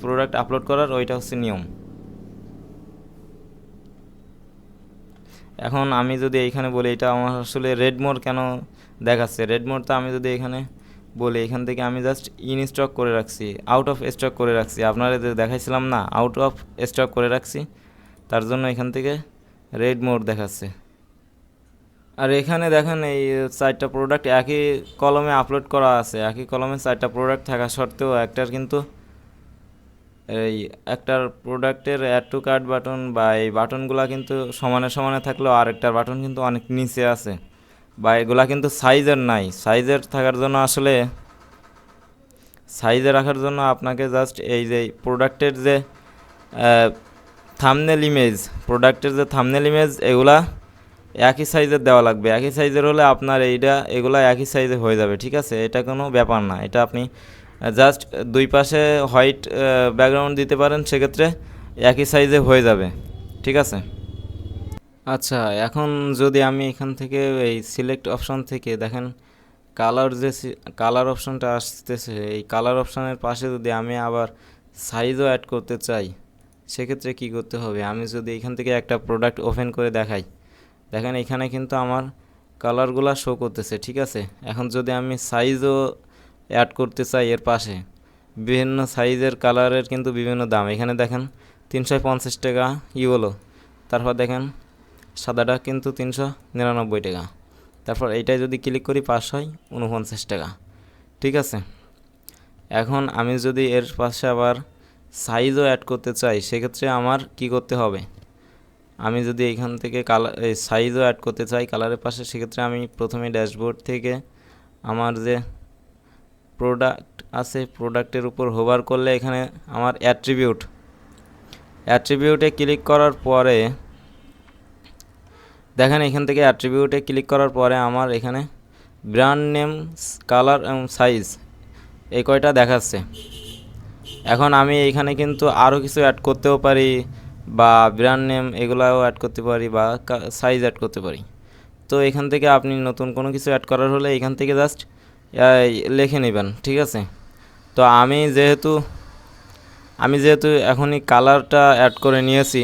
প্রোডাক্ট আপলোড করার ওইটা হচ্ছে নিয়ম। এখন আমি যদি এইখানে বলি এটা আমার আসলে রেড মোড কেন দেখাচ্ছে, রেড মোডটা আমি যদি এখানে বলি এখান থেকে আমি জাস্ট ইন স্টক করে রাখছি, আউট অফ স্টক করে রাখছি, আপনারা দেখাইছিলাম না আউট অফ স্টক করে রাখছি, তার জন্য এখান থেকে রেড মোড দেখাচ্ছে। আর এখানে দেখেন এই 4টা প্রোডাক্ট একই কলমে আপলোড করা আছে, একই কলমে 4টা প্রোডাক্ট থাকা সত্ত্বেও একটার কিন্তু এই একটার প্রোডাক্টের অ্যাড টু কার্ট বাটন বা এই বাটনগুলা কিন্তু সমানে সমানে থাকলেও আরেকটার বাটন কিন্তু অনেক নিচে আছে, বা এগুলা কিন্তু সাইজের নাই। সাইজের থাকার জন্য আসলে সাইজে রাখার জন্য আপনাকে জাস্ট এই যে প্রোডাক্টের যে থাম্বনেল ইমেজ এগুলা একই সাইজের দেওয়া লাগবে। একই সাইজের হলে আপনার এগুলা একই সাইজে হয়ে যাবে, ঠিক আছে? এটা কোনো ব্যাপার না, এটা আপনি জাস্ট দুই পাশে হোয়াইট ব্যাকগ্রাউন্ড দিতে পারেন, সেক্ষেত্রে একই সাইজে হয়ে যাবে, ঠিক আছে? আচ্ছা, এখন যদি আমি এখান থেকে এই সিলেক্ট অপশন থেকে দেখেন কালার অপশনটা আসতেছে, এই কালার অপশনের পাশে যদি আমি আবার সাইজও অ্যাড করতে চাই, সেক্ষেত্রে কি করতে হবে? আমি যদি এখান থেকে একটা প্রোডাক্ট ওপেন করে দেখাই, দেখেন এখানে কিন্তু আমার কালারগুলা শো করতেছে, ঠিক আছে? এখন যদি আমি সাইজও অ্যাড করতে চাই, এর পাশে বিভিন্ন সাইজের কালারের কিন্তু বিভিন্ন দাম। এখানে দেখেন 350 টাকা ইয়েলো, তারপর দেখেন সাদাটা কিন্তু 399 টাকা, তারপর এইটাই যদি ক্লিক করি পাস হয় 49 টাকা, ঠিক আছে? এখন আমি যদি এর পাশে আবার সাইজও অ্যাড করতে চাই, সেক্ষেত্রে আমার কি করতে হবে? আমি যদি এখান থেকে এই সাইজও অ্যাড করতে চাই কালারের পাশে, সেক্ষেত্রে আমি প্রথমে ড্যাশবোর্ড থেকে আমার যে প্রোডাক্ট আছে প্রোডাক্টের উপর হোভার করলে এখানে আমার অ্যাট্রিবিউটে ক্লিক করার পরে দেখেন এখান থেকে অ্যাট্রিবিউটে ক্লিক করার পরে আমার এখানে ব্র্যান্ড নেম, কালার এবং সাইজ এই কয়টা দেখাচ্ছে। এখন আমি এইখানে কিন্তু আরও কিছু অ্যাড করতেও পারি, বা ব্র্যান্ড নেম এগুলাও অ্যাড করতে পারি, বা সাইজ অ্যাড করতে পারি। তো এখান থেকে আপনি নতুন কোনো কিছু অ্যাড করার হলে এখান থেকে জাস্ট লিখে নেবেন, ঠিক আছে? তো আমি যেহেতু এখনই কালারটা অ্যাড করে নিয়েছি,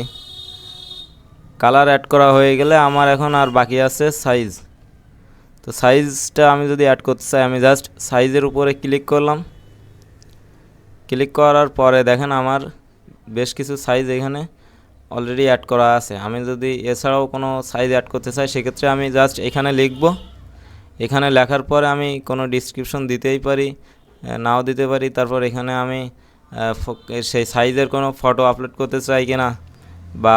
কালার অ্যাড করা হয়ে গেলে আমার এখন আর বাকি আছে সাইজ। তো সাইজটা আমি যদি অ্যাড করতে চাই, আমি জাস্ট সাইজের উপরে ক্লিক করলাম। ক্লিক করার পরে দেখেন আমার বেশ কিছু সাইজ এখানে অলরেডি অ্যাড করা আছে। আমি যদি এছাড়াও কোনো সাইজ অ্যাড করতে চাই, সেক্ষেত্রে আমি জাস্ট এখানে লিখব। এখানে লেখার পরে আমি কোনো ডিসক্রিপশন দিতেই পারি, নাও দিতে পারি। তারপর এখানে আমি সেই সাইজের কোনো ফটো আপলোড করতে চাই কিনা, বা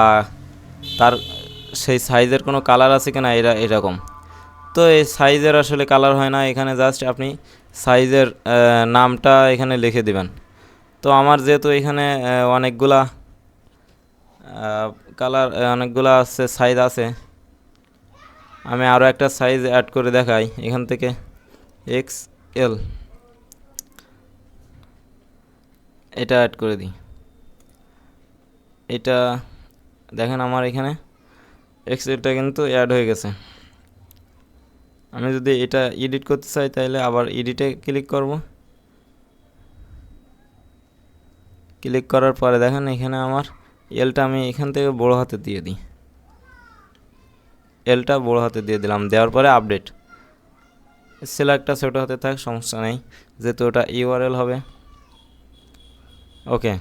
তার সেই সাইজের কোনো কালার আছে কিনা, এরকম। তো এই সাইজের আসলে কালার হয় না, এখানে জাস্ট আপনি সাইজের নামটা এখানে লিখে দিবেন। তো আমার যেহেতু এখানে অনেকগুলা আছে সাইজ আছে, আমি আরও একটা সাইজ অ্যাড করে দেখাই। এখান থেকে XL এটা অ্যাড করে দিই। এটা দেখেন আমার এখানে XLটা কিন্তু অ্যাড হয়ে গেছে। আমি যদি এটা এডিট করতে চাই, তাহলে আবার এডিটে ক্লিক করব। ক্লিক করার পরে দেখেন এখানে আমার এলটা আমি এখান থেকে বড় হাতে দিয়ে দিই, এলটা বড় হাতে দিয়ে দিলাম। দেওয়ার পরে আপডেট, সিলেক্টটা ছোটো হাতে থাক, সমস্যা নেই, যেহেতু ওটা ইউআরএল হবে। ওকে,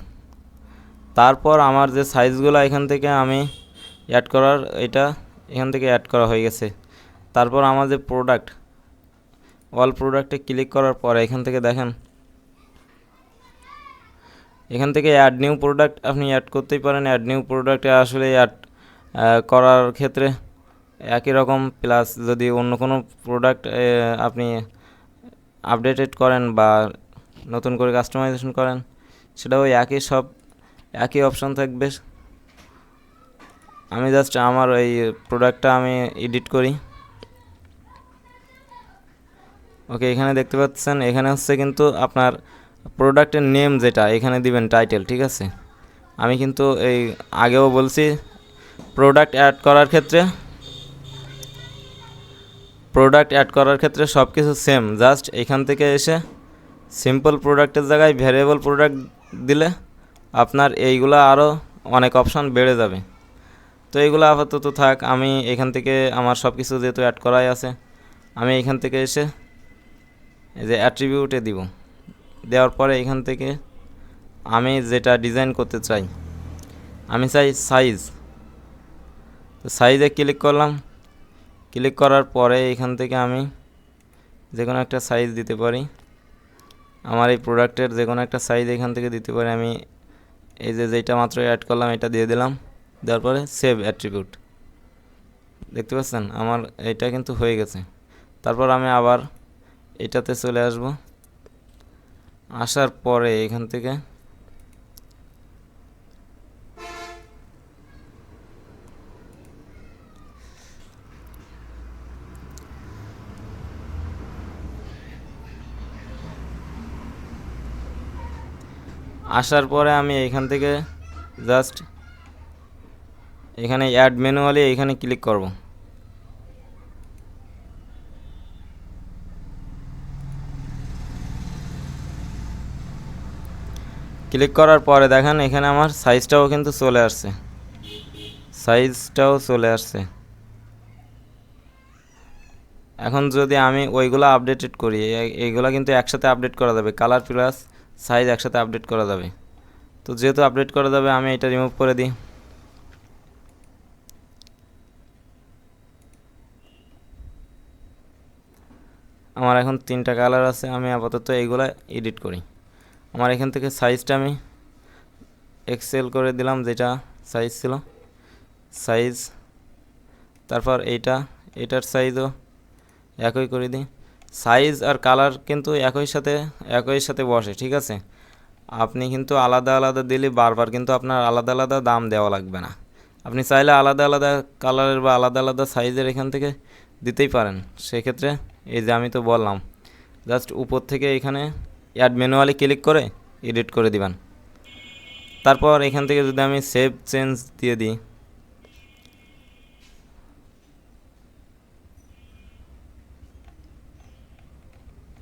তারপর আমার যে সাইজগুলো এখান থেকে আমি অ্যাড করার, এটা এখান থেকে অ্যাড করা হয়ে গেছে। তারপর আমার যে অল প্রোডাক্টে ক্লিক করার পরে এখান থেকে দেখেন এখান থেকে অ্যাড নিউ প্রোডাক্ট আপনি অ্যাড করতেই পারেন। অ্যাড নিউ প্রোডাক্টে আসলে অ্যাড করার ক্ষেত্রে একই রকম, প্লাস যদি অন্য কোনো প্রোডাক্ট আপনি আপডেটেড করেন বা নতুন করে কাস্টমাইজেশন করেন, সেটাও একই অপশন থাকবে। আমি জাস্ট আমার এই প্রোডাক্টটা আমি এডিট করি। ওকে, এখানে দেখতে পাচ্ছেন এখানে হচ্ছে কিন্তু আপনার প্রোডাক্টের নেম যেটা এখানে দিবেন টাইটেল, ঠিক আছে। আমি কিন্তু এই আগেও বলছি প্রোডাক্ট অ্যাড করার ক্ষেত্রে সব কিছু সেম, জাস্ট এখান থেকে এসে সিম্পল প্রোডাক্টের জায়গায় ভ্যারিয়েবল প্রোডাক্ট দিলে আপনার এইগুলো আরও অনেক অপশান বেড়ে যাবে। তো এইগুলো আপাতত থাক, আমি এখান থেকে আমার সব কিছু যেহেতু অ্যাড করাই আছে, আমি এখান থেকে এসে এই যে অ্যাট্রিবিউটে দিব। দেওয়ার পরে এখান থেকে আমি যেটা ডিজাইন করতে চাই, আমি চাই সাইজ। তো সাইজে ক্লিক করলাম। ক্লিক করার পরে এখান থেকে আমি যে কোনো একটা সাইজ দিতে পারি। আমার এই প্রোডাক্টের যে কোনো একটা সাইজ এখান থেকে দিতে পারি। আমি এই যে যেটা মাত্র অ্যাড করলাম এটা দিয়ে দিলাম। দেওয়ার পরে সেভ অ্যাট্রিবিউট। দেখতে পাচ্ছেন আমার এটা কিন্তু হয়ে গেছে। তারপর আমি আবার এটাতে চলে আসব। আসার পরে এখান থেকে আমি এখান থেকে জাস্ট এখানে অ্যাড ম্যানুয়ালি এখানে ক্লিক করব। ক্লিক করার পরে দেখেন এখানে আমার সাইজটাও কিন্তু চলে আসছে। এখন যদি আমি ওইগুলো আপডেটেড করি, এইগুলো কিন্তু একসাথে আপডেট করা যাবে, কালার প্লাস সাইজ একসাথে আপডেট করা যাবে। তো যেহেতু আপডেট করা যাবে আমি এটা রিমুভ করে দিই। আমার এখন 3টা কালার আছে, আমি আপাতত এইগুলো এডিট করি। আমার এখান থেকে সাইজটা আমি এক্সেল করে দিলাম, যেটা সাইজ ছিল সাইজ। তারপর এটার সাইজও একই করে দিই। সাইজ আর কালার কিন্তু একই সাথে বসে, ঠিক আছে। আপনি কিন্তু আলাদা আলাদা দিলে বারবার কিন্তু আপনার আলাদা আলাদা দাম দেওয়া লাগবে না। আপনি চাইলে আলাদা আলাদা কালারের বা আলাদা আলাদা সাইজের এখান থেকে দিতেই পারেন। সেক্ষেত্রে এই যে আমি তো বললাম জাস্ট উপর থেকে এখানে অ্যাড ম্যানুয়ালি ক্লিক করে এডিট করে দিবেন। তারপর এখান থেকে যদি আমি সেভ চেঞ্জ দিয়ে দিই,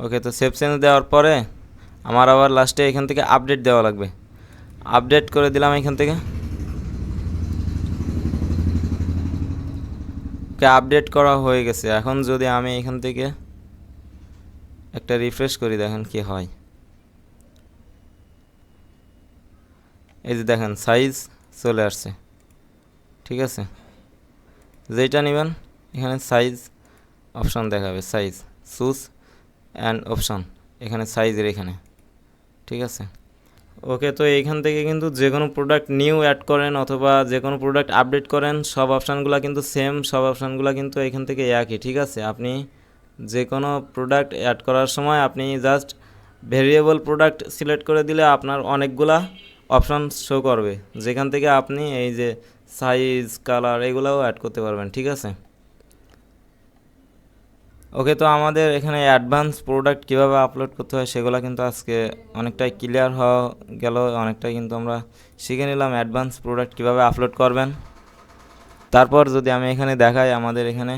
ওকে। তো সেভ চেঞ্জ দেওয়ার পরে আমার আবার লাস্টে এখান থেকে আপডেট দেওয়া লাগবে। আপডেট করে দিলাম এখান থেকে। ওকে, আপডেট করা হয়ে গেছে। এখন যদি আমি এখান থেকে একটা রিফ্রেশ করি, দেখেন কি হয়। এই যে দেখেন সাইজ চলে আসছে, ঠিক আছে। যেটা নেবেন এখানে সাইজ অপশন দেখাবে, সাইজ চুজ অ্যান্ড অপশন, এখানে সাইজের এখানে, ঠিক আছে। ওকে, তো এইখান থেকে কিন্তু যে কোনো প্রোডাক্ট নিউ অ্যাড করেন অথবা যে কোনো প্রোডাক্ট আপডেট করেন, সব অপশানগুলো কিন্তু সেম, সব অপশানগুলো কিন্তু এখান থেকে একই, ঠিক আছে। আপনি যে কোনো প্রোডাক্ট অ্যাড করার সময় আপনি জাস্ট ভেরিয়েবল প্রোডাক্ট সিলেক্ট করে দিলে আপনার অনেকগুলা অপশান শো করবে, যেখান থেকে আপনি এই যে সাইজ কালার এগুলোও অ্যাড করতে পারবেন, ঠিক আছে। ওকে, তো আমাদের এখানে অ্যাডভান্স প্রোডাক্ট কীভাবে আপলোড করতে হয় সেগুলো কিন্তু আজকে অনেকটাই ক্লিয়ার হওয়া গেল, অনেকটাই কিন্তু আমরা শিখে নিলাম অ্যাডভান্স প্রোডাক্ট কীভাবে আপলোড করবেন। তারপর যদি আমি এখানে দেখাই, আমাদের এখানে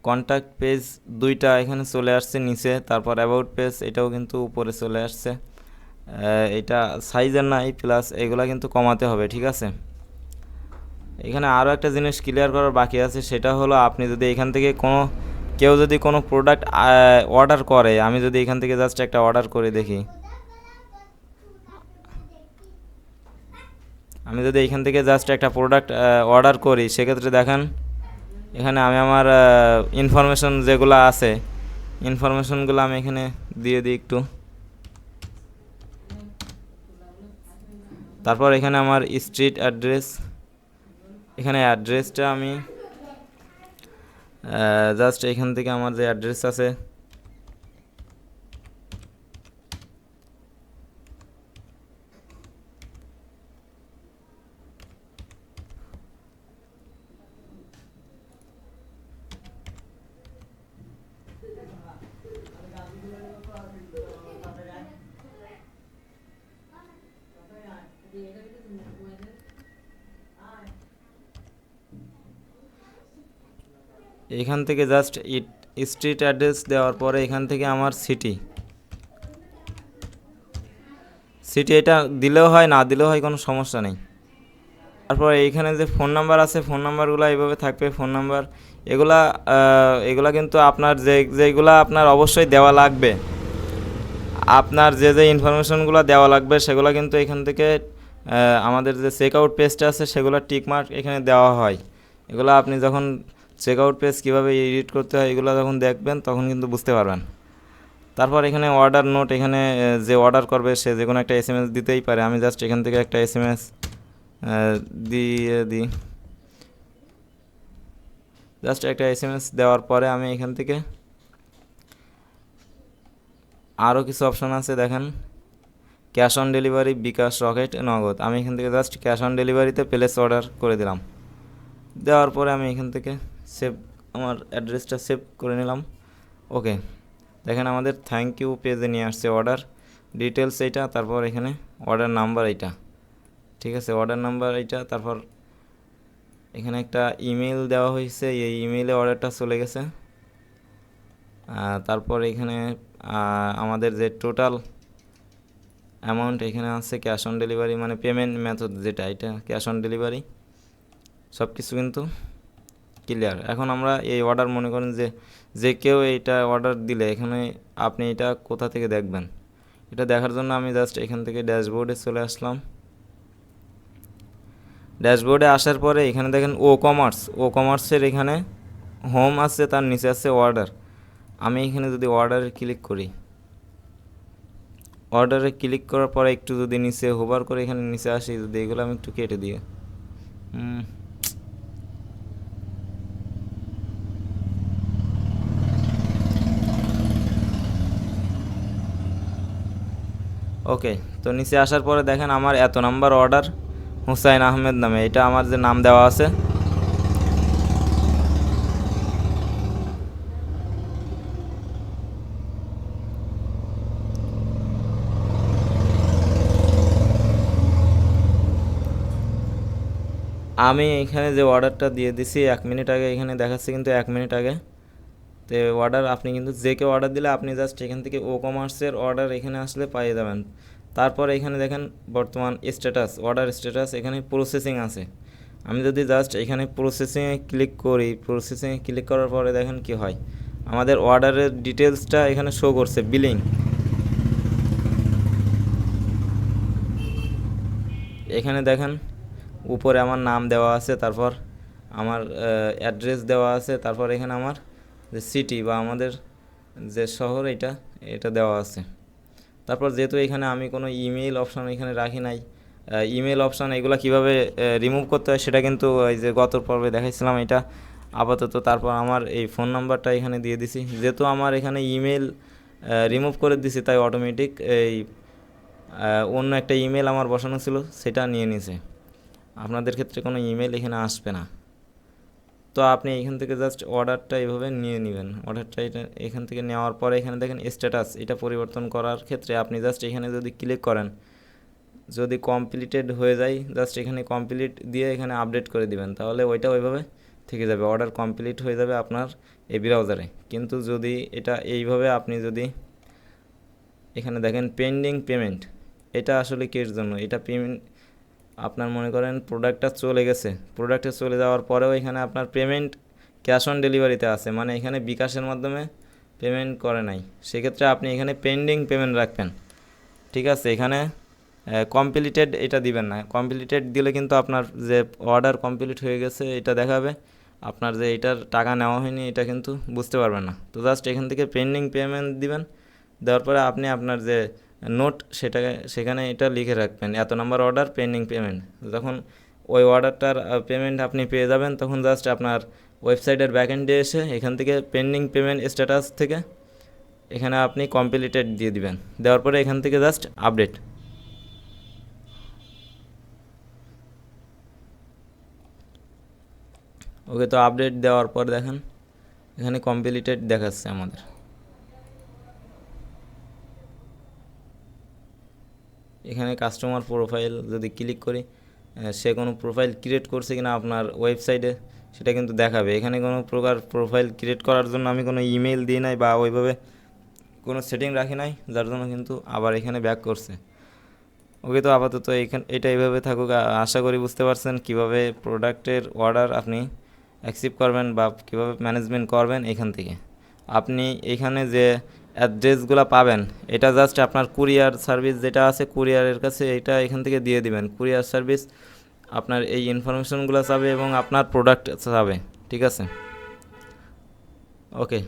কন্ট্যাক্ট পেজ 2টা এখানে চলে আসছে নিচে, তারপর অ্যাবাউট পেজ এটাও কিন্তু উপরে চলে আসছে। এটা সাইজের নাই, প্লাস এগুলো কিন্তু কমাতে হবে, ঠিক আছে। এখানে আরও একটা জিনিস ক্লিয়ার করার বাকি আছে, সেটা হলো আপনি যদি এখান থেকে কেউ যদি কোনো প্রোডাক্ট অর্ডার করে, আমি যদি এখান থেকে জাস্ট একটা অর্ডার করে দেখি, আমি যদি এখান থেকে জাস্ট একটা প্রোডাক্ট অর্ডার করি, সেক্ষেত্রে দেখেন এখানে আমি আমার ইনফরমেশন যেগুলো আছে, ইনফরমেশনগুলো আমি এখানে দিয়ে দিই একটু। তারপর এখানে আমার স্ট্রিট অ্যাড্রেস, এখানে অ্যাড্রেসটা আমি জাস্ট এখান থেকে আমার যে অ্যাড্রেস আছে এখান থেকে জাস্ট স্ট্রিট অ্যাড্রেস দেওয়ার পরে এখান থেকে আমার সিটি এটা দিলেও হয়, না দিলেও হয়, কোনো সমস্যা নেই। তারপর এইখানে যে ফোন নাম্বার আছে, ফোন নাম্বারগুলো এইভাবে থাকবে। ফোন নাম্বার এগুলা এগুলা কিন্তু আপনার যেগুলা আপনার অবশ্যই দেওয়া লাগবে, আপনার যে ইনফরমেশনগুলো দেওয়া লাগবে সেগুলো কিন্তু এখান থেকে আমাদের যে চেক আউট পেজটা আছে সেগুলো টিকমার্ক এখানে দেওয়া হয়। এগুলো আপনি যখন চেক আউট পেজ কীভাবে এডিট করতে হয় এগুলো যখন দেখবেন তখন কিন্তু বুঝতে পারবেন। তারপর এখানে অর্ডার নোট, এখানে যে অর্ডার করবে সে যে কোনো একটা এসএমএস দিতেই পারে। আমি জাস্ট এখান থেকে একটা এসএমএস দিয়ে দিই। জাস্ট একটা এসএমএস দেওয়ার পরে আমি এখান থেকে আরও কিছু অপশান আছে দেখেন, cash on delivery, bKash, Rocket, Nagad. আমি এখান থেকে জাস্ট ক্যাশ অন ডেলিভারিতে প্লেস অর্ডার করে দিলাম। দেওয়ার পরে আমি এখান থেকে সেভ, আমার অ্যাড্রেসটা সেভ করে নিলাম। ওকে, দেখেন আমাদের থ্যাংক ইউ পেজে নিয়ে আসছে অর্ডার ডিটেলস এইটা, তারপর এখানে অর্ডার নাম্বার এইটা, ঠিক আছে, অর্ডার নাম্বার এইটা। তারপর এখানে একটা ইমেল দেওয়া হয়েছে, এই ইমেইলে অর্ডারটা চলে গেছে। তারপর এখানে আমাদের যে টোটাল অ্যামাউন্ট এখানে আছে, ক্যাশ অন ডেলিভারি মানে পেমেন্ট মেথড যেটা, এটা ক্যাশ অন ডেলিভারি, সব কিছু কিন্তু ক্লিয়ার। এখন আমরা এই অর্ডার, মনে করেন যে কেউ এইটা অর্ডার দিলে এখানে আপনি এটা কোথা থেকে দেখবেন, এটা দেখার জন্য আমি জাস্ট এখান থেকে ড্যাশবোর্ডে চলে আসলাম। ড্যাশবোর্ডে আসার পরে এখানে দেখেন কমার্সের এখানে হোম আছে, তার নিচে আছে অর্ডার। আমি এখানে যদি অর্ডারে ক্লিক করি, অর্ডারে ক্লিক করার পরে একটু যদি নিচে হোভার করে এখানে নিচে আসি, যদি এগুলো আমি একটু কেটে দিই। ওকে, তো নিচে আসার পরে দেখেন আমার এত নাম্বার অর্ডার হুসাইন আহমেদ নামে, এটা আমার যে নাম দেওয়া আছে। আমি এখানে যে অর্ডারটা দিয়ে দিছি 1 মিনিট আগে, এখানে দেখাচ্ছে কিন্তু 1 মিনিট আগে। তো অর্ডার আপনি কিন্তু যে কেউ অর্ডার দিলে আপনি জাস্ট এখান থেকে কমার্সের অর্ডার এখানে আসলে পাইয়ে যাবেন। তারপর এখানে দেখেন বর্তমান স্ট্যাটাস, অর্ডার স্ট্যাটাস, এখানে প্রসেসিং আছে। আমি যদি জাস্ট এখানে প্রসেসিংয়ে ক্লিক করি, প্রসেসিংয়ে ক্লিক করার পরে দেখেন কি হয়, আমাদের অর্ডারের ডিটেলসটা এখানে শো করছে, বিলিং। এখানে দেখেন উপরে আমার নাম দেওয়া আছে, তারপর আমার অ্যাড্রেস দেওয়া আছে, তারপর এখানে আমার যে সিটি বা আমাদের যে শহর এটা দেওয়া আছে। তারপর যেহেতু এখানে আমি কোনো ইমেল অপশান এখানে রাখি নাই, ইমেল অপশান এগুলো কীভাবে রিমুভ করতে হয় সেটা কিন্তু এই যে গত পর্বে দেখাইছিলাম এটা আপাতত। তারপর আমার এই ফোন নাম্বারটা এখানে দিয়ে দিছি, যেহেতু আমার এখানে ইমেল রিমুভ করে দিছি তাই অটোমেটিক এই অন্য একটা ইমেল আমার বসানো ছিল সেটা নিয়ে নিছে। আপনাদের ক্ষেত্রে কোনো ইমেল এখানে আসবে না। তো আপনি এখান থেকে জাস্ট অর্ডারটা এইভাবে নিয়ে নেবেন। অর্ডারটা এখান থেকে নেওয়ার পরে এখানে দেখেন স্ট্যাটাস, এটা পরিবর্তন করার ক্ষেত্রে আপনি জাস্ট এখানে যদি ক্লিক করেন, যদি কমপ্লিটেড হয়ে যায় জাস্ট এখানে কমপ্লিট দিয়ে এখানে আপডেট করে দিবেন, তাহলে ওইটা ওইভাবে থেকে যাবে, অর্ডার কমপ্লিট হয়ে যাবে আপনার এই ব্রাউজারে। কিন্তু যদি এটা এইভাবে আপনি যদি এখানে দেখেন পেন্ডিং পেমেন্ট, এটা আসলে কিসের জন্য, এটা পেমেন্ট আপনার মনে করেন প্রোডাক্টটা চলে গেছে, প্রোডাক্টে চলে যাওয়ার পরেও এখানে আপনার পেমেন্ট ক্যাশ অন ডেলিভারিতে আছে, মানে এখানে বিকাশের মাধ্যমে পেমেন্ট করে নাই, সেক্ষেত্রে আপনি এখানে পেন্ডিং পেমেন্ট রাখবেন। ঠিক আছে, এখানে কমপ্লিটেড এটা দিবেন না, কমপ্লিটেড দিলে কিন্তু আপনার যে অর্ডার কমপ্লিট হয়ে গেছে এটা দেখাবে, আপনার যে এটার টাকা নেওয়া হয়নি এটা কিন্তু বুঝতে পারবেন না। তো জাস্ট এখান থেকে পেন্ডিং পেমেন্ট দিবেন, দেওয়ার পরে আপনি আপনার যে নোট সেটাকে সেখানে এটা লিখে রাখবেন, এত নাম্বার অর্ডার পেন্ডিং পেমেন্ট। যখন ওই অর্ডারটার পেমেন্ট আপনি পেয়ে যাবেন তখন জাস্ট আপনার ওয়েবসাইটের ব্যাকএন্ডে এসে এখান থেকে পেন্ডিং পেমেন্ট স্ট্যাটাস থেকে এখানে আপনি কমপ্লিটেড দিয়ে দিবেন, দেওয়ার পরে এখান থেকে জাস্ট আপডেট। ওকে, তো আপডেট দেওয়ার পর দেখেন এখানে কমপ্লিটেড দেখাচ্ছে আমাদের। এখানে কাস্টমার প্রোফাইল যদি ক্লিক করি, সে কোনো প্রোফাইল ক্রিয়েট করছে কিনা আপনার ওয়েবসাইটে সেটা কিন্তু দেখাবে। এখানে কোনো প্রকার প্রোফাইল ক্রিয়েট করার জন্য আমি কোনো ইমেল দিই নাই বা ওইভাবে কোনো সেটিং রাখি নাই, যার জন্য কিন্তু আবার এখানে ব্যাক করছে। ওকে, তো আপাতত এটা এইভাবে থাকুক। আশা করি বুঝতে পারছেন কিভাবে প্রোডাক্টের অর্ডার আপনি অ্যাকসেপ্ট করবেন বা কিভাবে ম্যানেজমেন্ট করবেন। এখান থেকে আপনি এখানে যে অ্যাড্রেসগুলো পাবেন এটা জাস্ট আপনার কুরিয়ার সার্ভিস যেটা আছে কুরিয়ারের কাছে এটা এখান থেকে দিয়ে দিবেন। কুরিয়ার সার্ভিস আপনার এই ইনফরমেশনগুলো চাবে এবং আপনার প্রোডাক্ট চাবে। ঠিক আছে, ওকে।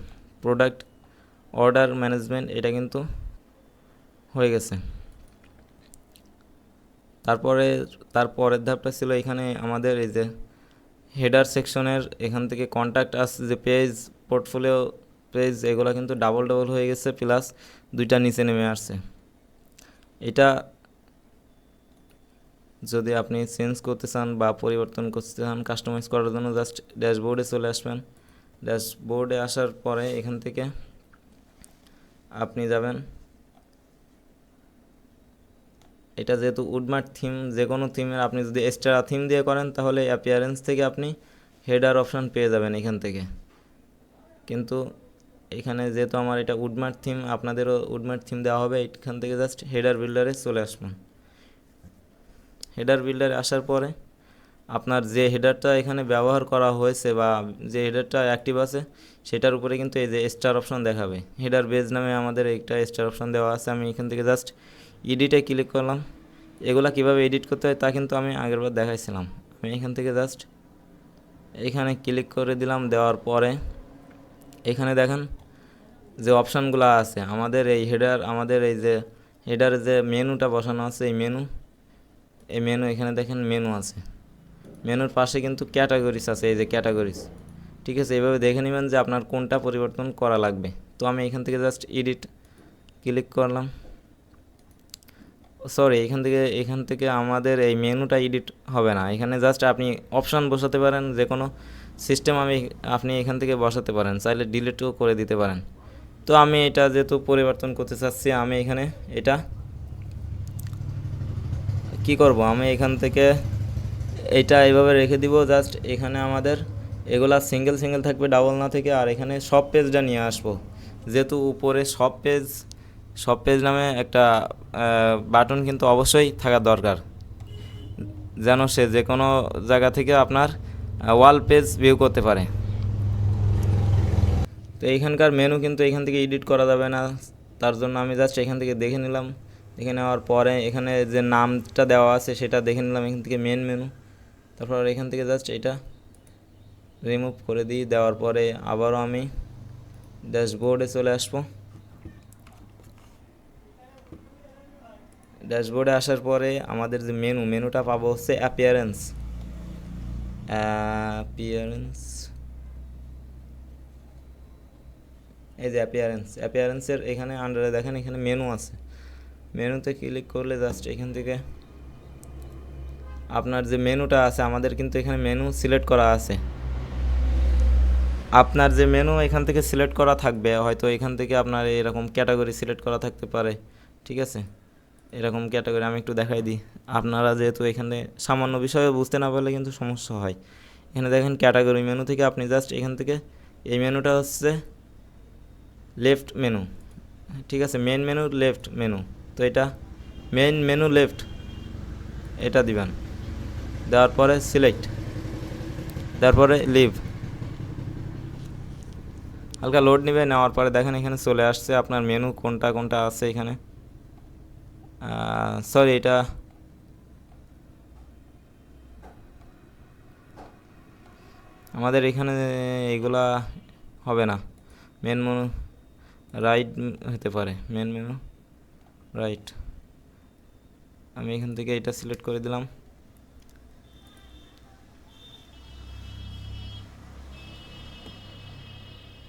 প্রোডাক্ট অর্ডার ম্যানেজমেন্ট এটা কিন্তু হয়ে গেছে। তারপরের ধাপটা ছিল এখানে আমাদের এই যে হেডার সেকশনের এখান থেকে কন্ট্যাক্ট আস যে পেজ, পোর্টফোলিও পেজ, এগুলো কিন্তু ডাবল ডাবল হয়ে গেছে, প্লাস দুইটা নিচে নেমে আসছে। এটা যদি আপনি চেঞ্জ করতে চান বা পরিবর্তন করতে চান কাস্টমাইজ করার জন্য জাস্ট ড্যাশবোর্ডে চলে আসবেন। ড্যাশবোর্ডে আসার পরে এখান থেকে আপনি যাবেন, এটা যেহেতু উডমার্ট থিম, যে কোনো থিমের আপনি যদি এক্সট্রা থিম দিয়ে করেন তাহলে অ্যাপিয়ারেন্স থেকে আপনি হেডার অপশান পেয়ে যাবেন এখান থেকে। কিন্তু এখানে যেহেতু আমার এটা উডমার্ট থিম, আপনাদেরও উডমার্ট থিম দেওয়া হবে। এখান থেকে জাস্ট হেডার বিল্ডারে চলে আসবেন। হেডার বিল্ডারে আসার পরে আপনার যে হেডারটা এখানে ব্যবহার করা হয়েছে বা যে হেডারটা অ্যাক্টিভ আছে সেটার উপরে কিন্তু এই যে স্টার অপশন দেখাবে। হেডার বেজ নামে আমাদের একটা স্টার অপশন দেওয়া আছে। আমি এখান থেকে জাস্ট এডিটে ক্লিক করলাম। এগুলা কিভাবে এডিট করতে হয় তা কিন্তু আমি আগেরবার দেখাইছিলাম। আমি এখান থেকে জাস্ট এখানে ক্লিক করে দিলাম। দেওয়ার পরে এখানে দেখেন যে অপশানগুলো আছে আমাদের এই হেডার, আমাদের এই যে হেডারে যে মেনুটা বসানো আছে এই মেনু এখানে দেখেন মেনু আছে। মেনুর পাশে কিন্তু ক্যাটাগরিজ আছে, এই যে ক্যাটাগরিজ। ঠিক আছে, এইভাবে দেখে নেবেন যে আপনার কোনটা পরিবর্তন করা লাগবে। তো আমি এখান থেকে জাস্ট এডিট ক্লিক করলাম। সরি, এখান থেকে আমাদের এই মেনুটা এডিট হবে না। এখানে জাস্ট আপনি অপশান বসাতে পারেন, যে কোনো সিস্টেম আপনি এখান থেকে বসাতে পারেন, চাইলে ডিলিটও করে দিতে পারেন। তো আমি এটা যেহেতু পরিবর্তন করতে চাচ্ছি, আমি এখানে এটা কি করব, আমি এখান থেকে এটা এইভাবে রেখে দিব। জাস্ট এখানে আমাদের এগুলা সিঙ্গেল সিঙ্গেল থাকবে, ডাবল না থেকে। আর এখানে সব পেজটা নিয়ে আসবো, যেহেতু উপরে সব পেজ নামে একটা বাটন কিন্তু অবশ্যই থাকা দরকার, যেন সে যে কোনো জায়গা থেকে আপনার ওয়াল পেজ ভিউ করতে পারে। তো এইখানকার মেনু কিন্তু এখান থেকে এডিট করা যাবে না, তার জন্য আমি জাস্ট এখান থেকে দেখে নিলাম। দেখে নেওয়ার পরে এখানে যে নামটা দেওয়া আছে সেটা দেখে নিলাম এখান থেকে মেন মেনু। তারপর এখান থেকে জাস্ট এটা রিমুভ করে দিই। দেওয়ার পরে আবারও আমি ড্যাশবোর্ডে চলে আসবো। ড্যাশবোর্ডে আসার পরে আমাদের যে মেনুটা পাবো হচ্ছে অ্যাপিয়ারেন্স। এই যে অ্যাপিয়ারেন্সের এখানে আন্ডারে দেখেন এখানে মেনু আছে। মেনুতে ক্লিক করলে জাস্ট এখান থেকে আপনার যে মেনুটা আছে, আমাদের কিন্তু এখানে মেনু সিলেক্ট করা আছে। আপনার যে মেনু এখান থেকে সিলেক্ট করা থাকবে, হয়তো এখান থেকে আপনার এরকম ক্যাটাগরি সিলেক্ট করা থাকতে পারে। ঠিক আছে, এরকম ক্যাটাগরি আমি একটু দেখাই দিই। আপনারা যেহেতু এখানে সামান্য বিষয়ে বুঝতে না পারলে কিন্তু সমস্যা হয়। এখানে দেখেন ক্যাটাগরি মেনু থেকে আপনি জাস্ট এখান থেকে এই মেনুটা হচ্ছে লেফট মেনু। ঠিক আছে, মেন মেনু লেফট মেনু। তো এটা মেন মেনু লেফট, এটা দিবেন। দেওয়ার পরে সিলেক্ট, দেওয়ার পরে লিভ। হালকা লোড নেবে, নেওয়ার পরে দেখেন এখানে চলে আসছে আপনার মেনু কোনটা কোনটা আছে এখানে। সরি, এটা আমাদের এখানে এগুলা হবে না। মেন মেনু রাইট হতে পারে, মেন মেনু রাইট। আমি এখান থেকে এটা সিলেক্ট করে দিলাম।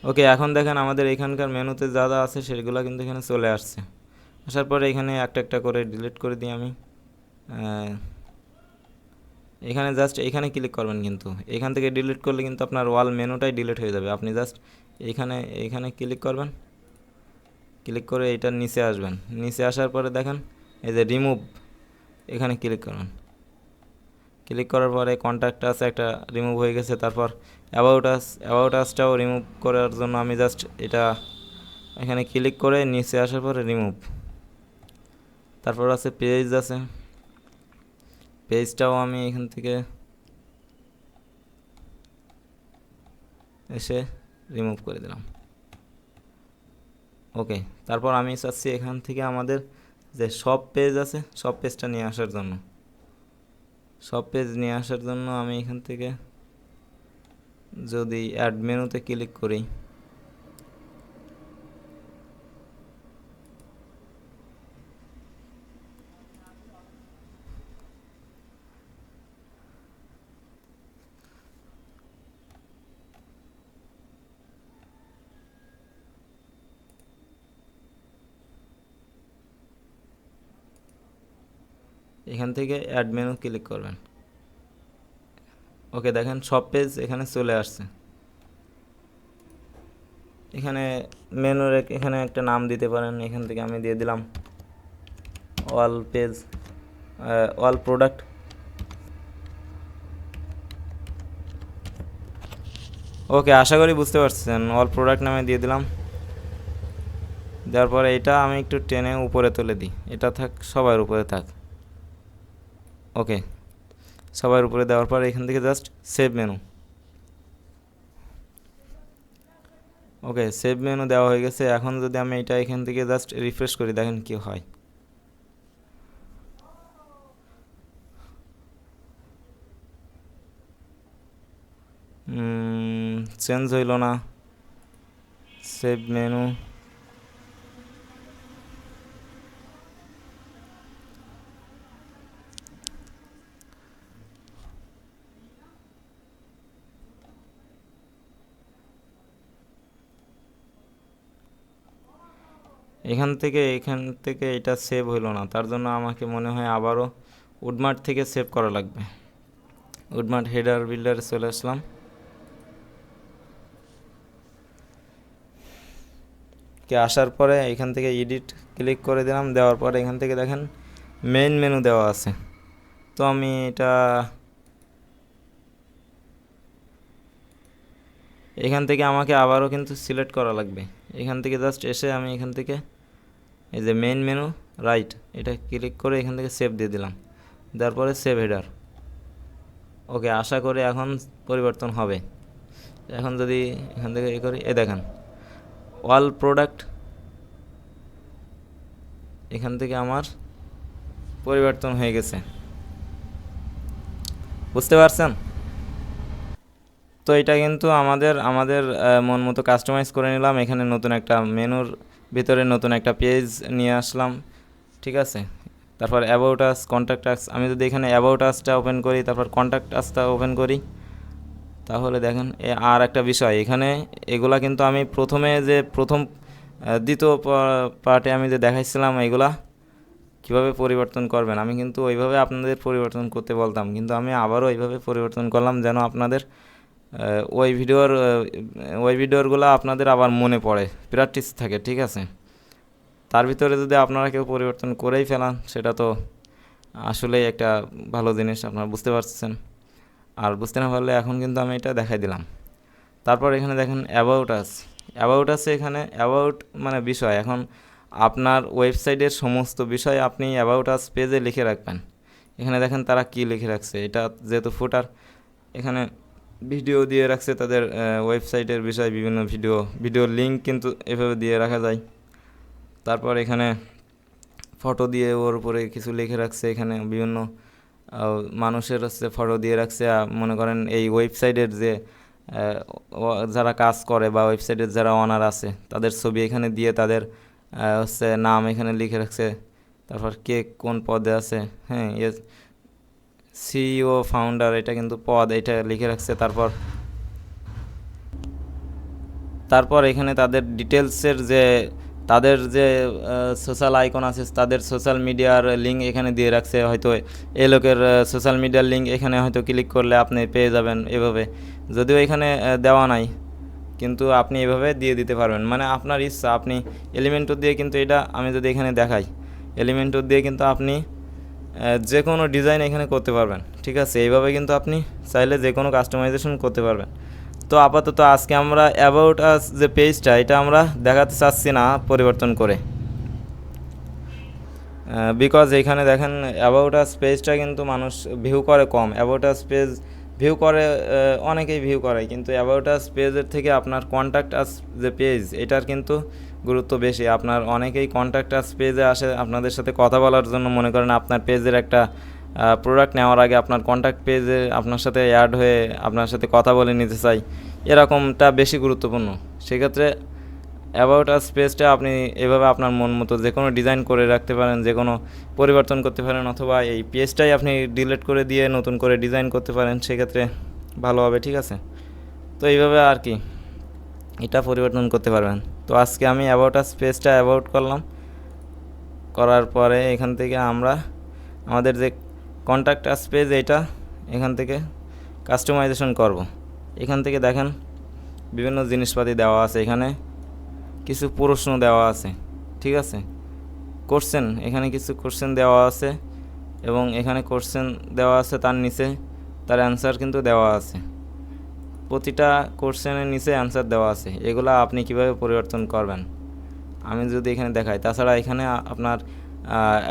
ওকে, এখন দেখেন আমাদের এখানকার মেনুতে যা যা আছে সেগুলো কিন্তু এখানে চলে আসছে। আসার পরে এখানে একটা একটা করে ডিলিট করে দিই আমি। এখানে জাস্ট এখানে ক্লিক করবেন, কিন্তু এখান থেকে ডিলিট করলে কিন্তু আপনার ওয়াল মেনুটাই ডিলিট হয়ে যাবে। আপনি জাস্ট এখানে ক্লিক করবেন, ক্লিক করে এটার নিচে আসবেন। নিচে আসার পরে দেখেন এই যে রিমুভ, এখানে ক্লিক করবেন। ক্লিক করার পরে কন্ট্যাক্ট আছে একটা রিমুভ হয়ে গেছে। তারপর অ্যাবাউট আসটাও রিমুভ করার জন্য আমি জাস্ট এটা এখানে ক্লিক করে নিচে আসার পরে রিমুভ। তারপর আছে আছে পেজটাও আমি এখান থেকে এসে রিমুভ করে দিলাম। ওকে, তারপর আমি চাচ্ছি এখান থেকে আমাদের যে সব পেজ আছে সব পেজটা নিয়ে আসার জন্য আমি এখান থেকে যদি অ্যাড মেনুতে ক্লিক করি, এখান থেকে অ্যাড মেনু ক্লিক করবেন। ওকে, দেখেন সব পেজ এখানে চলে আসছে। এখানে মেনুর এখানে একটা নাম দিতে পারেন, এখান থেকে আমি দিয়ে দিলাম অল পেজ অল প্রোডাক্ট। ওকে, আশা করি বুঝতে পারছেন। অল প্রোডাক্ট নামে দিয়ে দিলাম। দেওয়ার পরে এটা আমি একটু টেনে উপরে তুলে দিই, এটা থাক সবার উপরে থাক। ওকে, সবার উপরে দেওয়ার পর এখান থেকে জাস্ট সেভ মেনু। ওকে, সেভ মেনু দেওয়া হয়ে গেছে। এখন যদি আমি এটা এখান থেকে জাস্ট রিফ্রেশ করি, দেখেন কি হয়। চেঞ্জ হইল না সেভ মেনু। এখান থেকে এটা সেভ হইল না, তার জন্য আমাকে মনে হয় আবারও উডমার্ট থেকে সেভ করা লাগবে। উডমার্ট হেডার বিল্ডারে চলে আসলাম। আসার পরে এখান থেকে এডিট ক্লিক করে দিলাম। দেওয়ার পরে এখান থেকে দেখেন মেইন মেনু দেওয়া আছে। তো আমি এটা এখান থেকে আমাকে আবারও কিন্তু সিলেক্ট করা লাগবে। এখান থেকে জাস্ট এসে আমি এখান থেকে এই যে মেইন মেনু রাইট, এটা ক্লিক করে এখান থেকে সেভ দিয়ে দিলাম। দেওয়ার পরে সেভ হেডার। ওকে, আশা করি এখন পরিবর্তন হবে। এখন যদি এখান থেকে করি, দেখেন অল প্রোডাক্ট এখান থেকে আমার পরিবর্তন হয়ে গেছে। বুঝতে পারছেন? তো এটা কিন্তু আমাদের মন মতো কাস্টমাইজ করে নিলাম। এখানে নতুন একটা মেনুর ভিতরে নতুন একটা পেজ নিয়ে আসলাম, ঠিক আছে। তারপর অ্যাবাউট আস, কন্ট্যাক্ট আস। আমি যদি এখানে অ্যাবাউট আসটা ওপেন করি, তারপর কন্ট্যাক্ট আসটা ওপেন করি, তাহলে দেখেন আর একটা বিষয় এখানে এগুলা কিন্তু আমি প্রথম দ্বিতীয় পার্টে আমি যে দেখাইছিলাম এগুলা কীভাবে পরিবর্তন করবেন, আমি কিন্তু ওইভাবে আপনাদের পরিবর্তন করতে বলতাম, কিন্তু আমি আবারও ওইভাবে পরিবর্তন করলাম যেন আপনাদের ওই ভিডিওরগুলো আপনাদের আবার মনে পড়ে, প্র্যাকটিস থাকে, ঠিক আছে। তার ভিতরে যদি আপনারা কেউ পরিবর্তন করেই ফেলান, সেটা তো আসলেই একটা ভালো জিনিস, আপনারা বুঝতে পারছেন। আর বুঝতে না পারলে এখন কিন্তু আমি এটা দেখাই দিলাম। তারপর এখানে দেখেন অ্যাবাউট আছে। এখানে অ্যাবাউট মানে বিষয়। এখন আপনার ওয়েবসাইটের সমস্ত বিষয় আপনি অ্যাবাউট আস পেজে লিখে রাখবেন। এখানে দেখেন তারা কি লিখে রাখছে। এটা যেহেতু ফুটার, এখানে ভিডিও দিয়ে রাখছে তাদের ওয়েবসাইটের বিষয়, বিভিন্ন ভিডিওর লিঙ্ক কিন্তু এভাবে দিয়ে রাখা যায়। তারপর এখানে ফটো দিয়ে ওর উপরে কিছু লিখে রাখছে। এখানে বিভিন্ন মানুষের ফটো দিয়ে রাখছে। মনে করেন এই ওয়েবসাইটের যে যারা কাজ করে বা ওয়েবসাইটের যারা ওনার আছে তাদের ছবি এখানে দিয়ে তাদের নাম এখানে লিখে রাখছে। তারপর কে কোন পদে আছে, হ্যাঁ, সিইও ফাউন্ডার, এটা কিন্তু পদ, এটা লিখে রাখছে। তারপর এখানে তাদের ডিটেলসের তাদের যে সোশ্যাল আইকন আছে, তাদের সোশ্যাল মিডিয়ার লিঙ্ক এখানে দিয়ে রাখছে। হয়তো এই লোকের সোশ্যাল মিডিয়ার লিঙ্ক এখানে হয়তো ক্লিক করলে আপনি পেয়ে যাবেন এভাবে। যদিও এখানে দেওয়া নাই, কিন্তু আপনি এভাবে দিয়ে দিতে পারবেন, মানে আপনার ইচ্ছা। আপনি এলিমেন্টর দিয়ে কিন্তু এটা আমি যদি এখানে দেখাই, এলিমেন্টর দিয়ে কিন্তু আপনি যে কোনো ডিজাইন এখানে করতে পারবেন, ঠিক আছে। এইভাবে কিন্তু আপনি চাইলে যে কোনো কাস্টমাইজেশন করতে পারবেন। তো আপাতত আজকে আমরা অ্যাবাউট আস যে পেজটা, এটা আমরা দেখাতে চাচ্ছি না পরিবর্তন করে, বিকজ এইখানে দেখেন অ্যাবাউট আস পেজটা কিন্তু মানুষ ভিউ করে কম। অ্যাবাউট আস পেজ ভিউ করে অনেকেই ভিউ করে, কিন্তু অ্যাবাউট আস পেজের থেকে আপনার কন্ট্যাক্ট আস যে পেজ, এটার কিন্তু গুরুত্ব বেশি। আপনার অনেকেই কন্ট্যাক্ট আস পেজে আসে আপনাদের সাথে কথা বলার জন্য, মনে করেন আপনার পেজের একটা প্রোডাক্ট নেওয়ার আগে আপনার কন্ট্যাক্ট পেজে আপনার সাথে অ্যাড হয়ে আপনার সাথে কথা বলে নিতে চাই, এরকমটা বেশি গুরুত্বপূর্ণ। সেক্ষেত্রে অ্যাবাউট আস পেজটা আপনি এভাবে আপনার মন মতো যে কোনো ডিজাইন করে রাখতে পারেন, যে কোনো পরিবর্তন করতে পারেন, অথবা এই পেজটাই আপনি ডিলিট করে দিয়ে নতুন করে ডিজাইন করতে পারেন, সেক্ষেত্রে ভালো হবে, ঠিক আছে। তো এইভাবে আর কি এটা পরিবর্তন করতে পারবেন। তো আজকে আমি অ্যাবাউট আস পেজটা অ্যাবাউট করলাম, করার পরে এখান থেকে আমরা আমাদের যে কন্ট্যাক্ট আস পেজ, এটা এখান থেকে কাস্টমাইজেশন করব। এখান থেকে দেখেন বিভিন্ন জিনিসপাতি দেওয়া আছে, এখানে কিছু প্রশ্ন দেওয়া আছে, ঠিক আছে। কোশ্চেন, এখানে কিছু কোশ্চেন দেওয়া আছে, এবং এখানে কোশ্চেন দেওয়া আছে, তার নিচে তার অ্যান্সার কিন্তু দেওয়া আছে। প্রতিটা কোশ্চেনের নিচে অ্যান্সার দেওয়া আছে। এগুলা আপনি কিভাবে পরিবর্তন করবেন আমি যদি এখানে দেখাই। তাছাড়া এখানে আপনার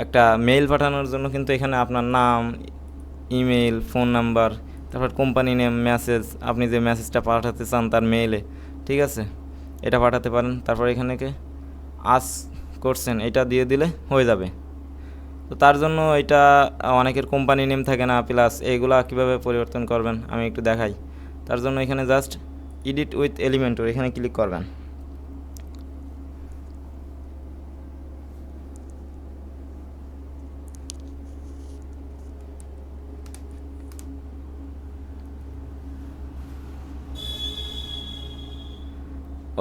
একটা মেইল পাঠানোর জন্য কিন্তু এখানে আপনার নাম, ইমেল, ফোন নাম্বার, তারপর কোম্পানি নেম, মেসেজ, আপনি যে মেসেজটা পাঠাতে চান তার মেইলে, ঠিক আছে, এটা পাঠাতে পারেন। তারপর এখানে আস করছেন, এটা দিয়ে দিলে হয়ে যাবে। তো তার জন্য এটা অনেকের কোম্পানি নেম থাকে না, প্লাস এইগুলা কীভাবে পরিবর্তন করবেন আমি একটু দেখাই। তার জন্য এখানে জাস্ট এডিট উইথ এলিমেন্টর এখানে ক্লিক করবেন।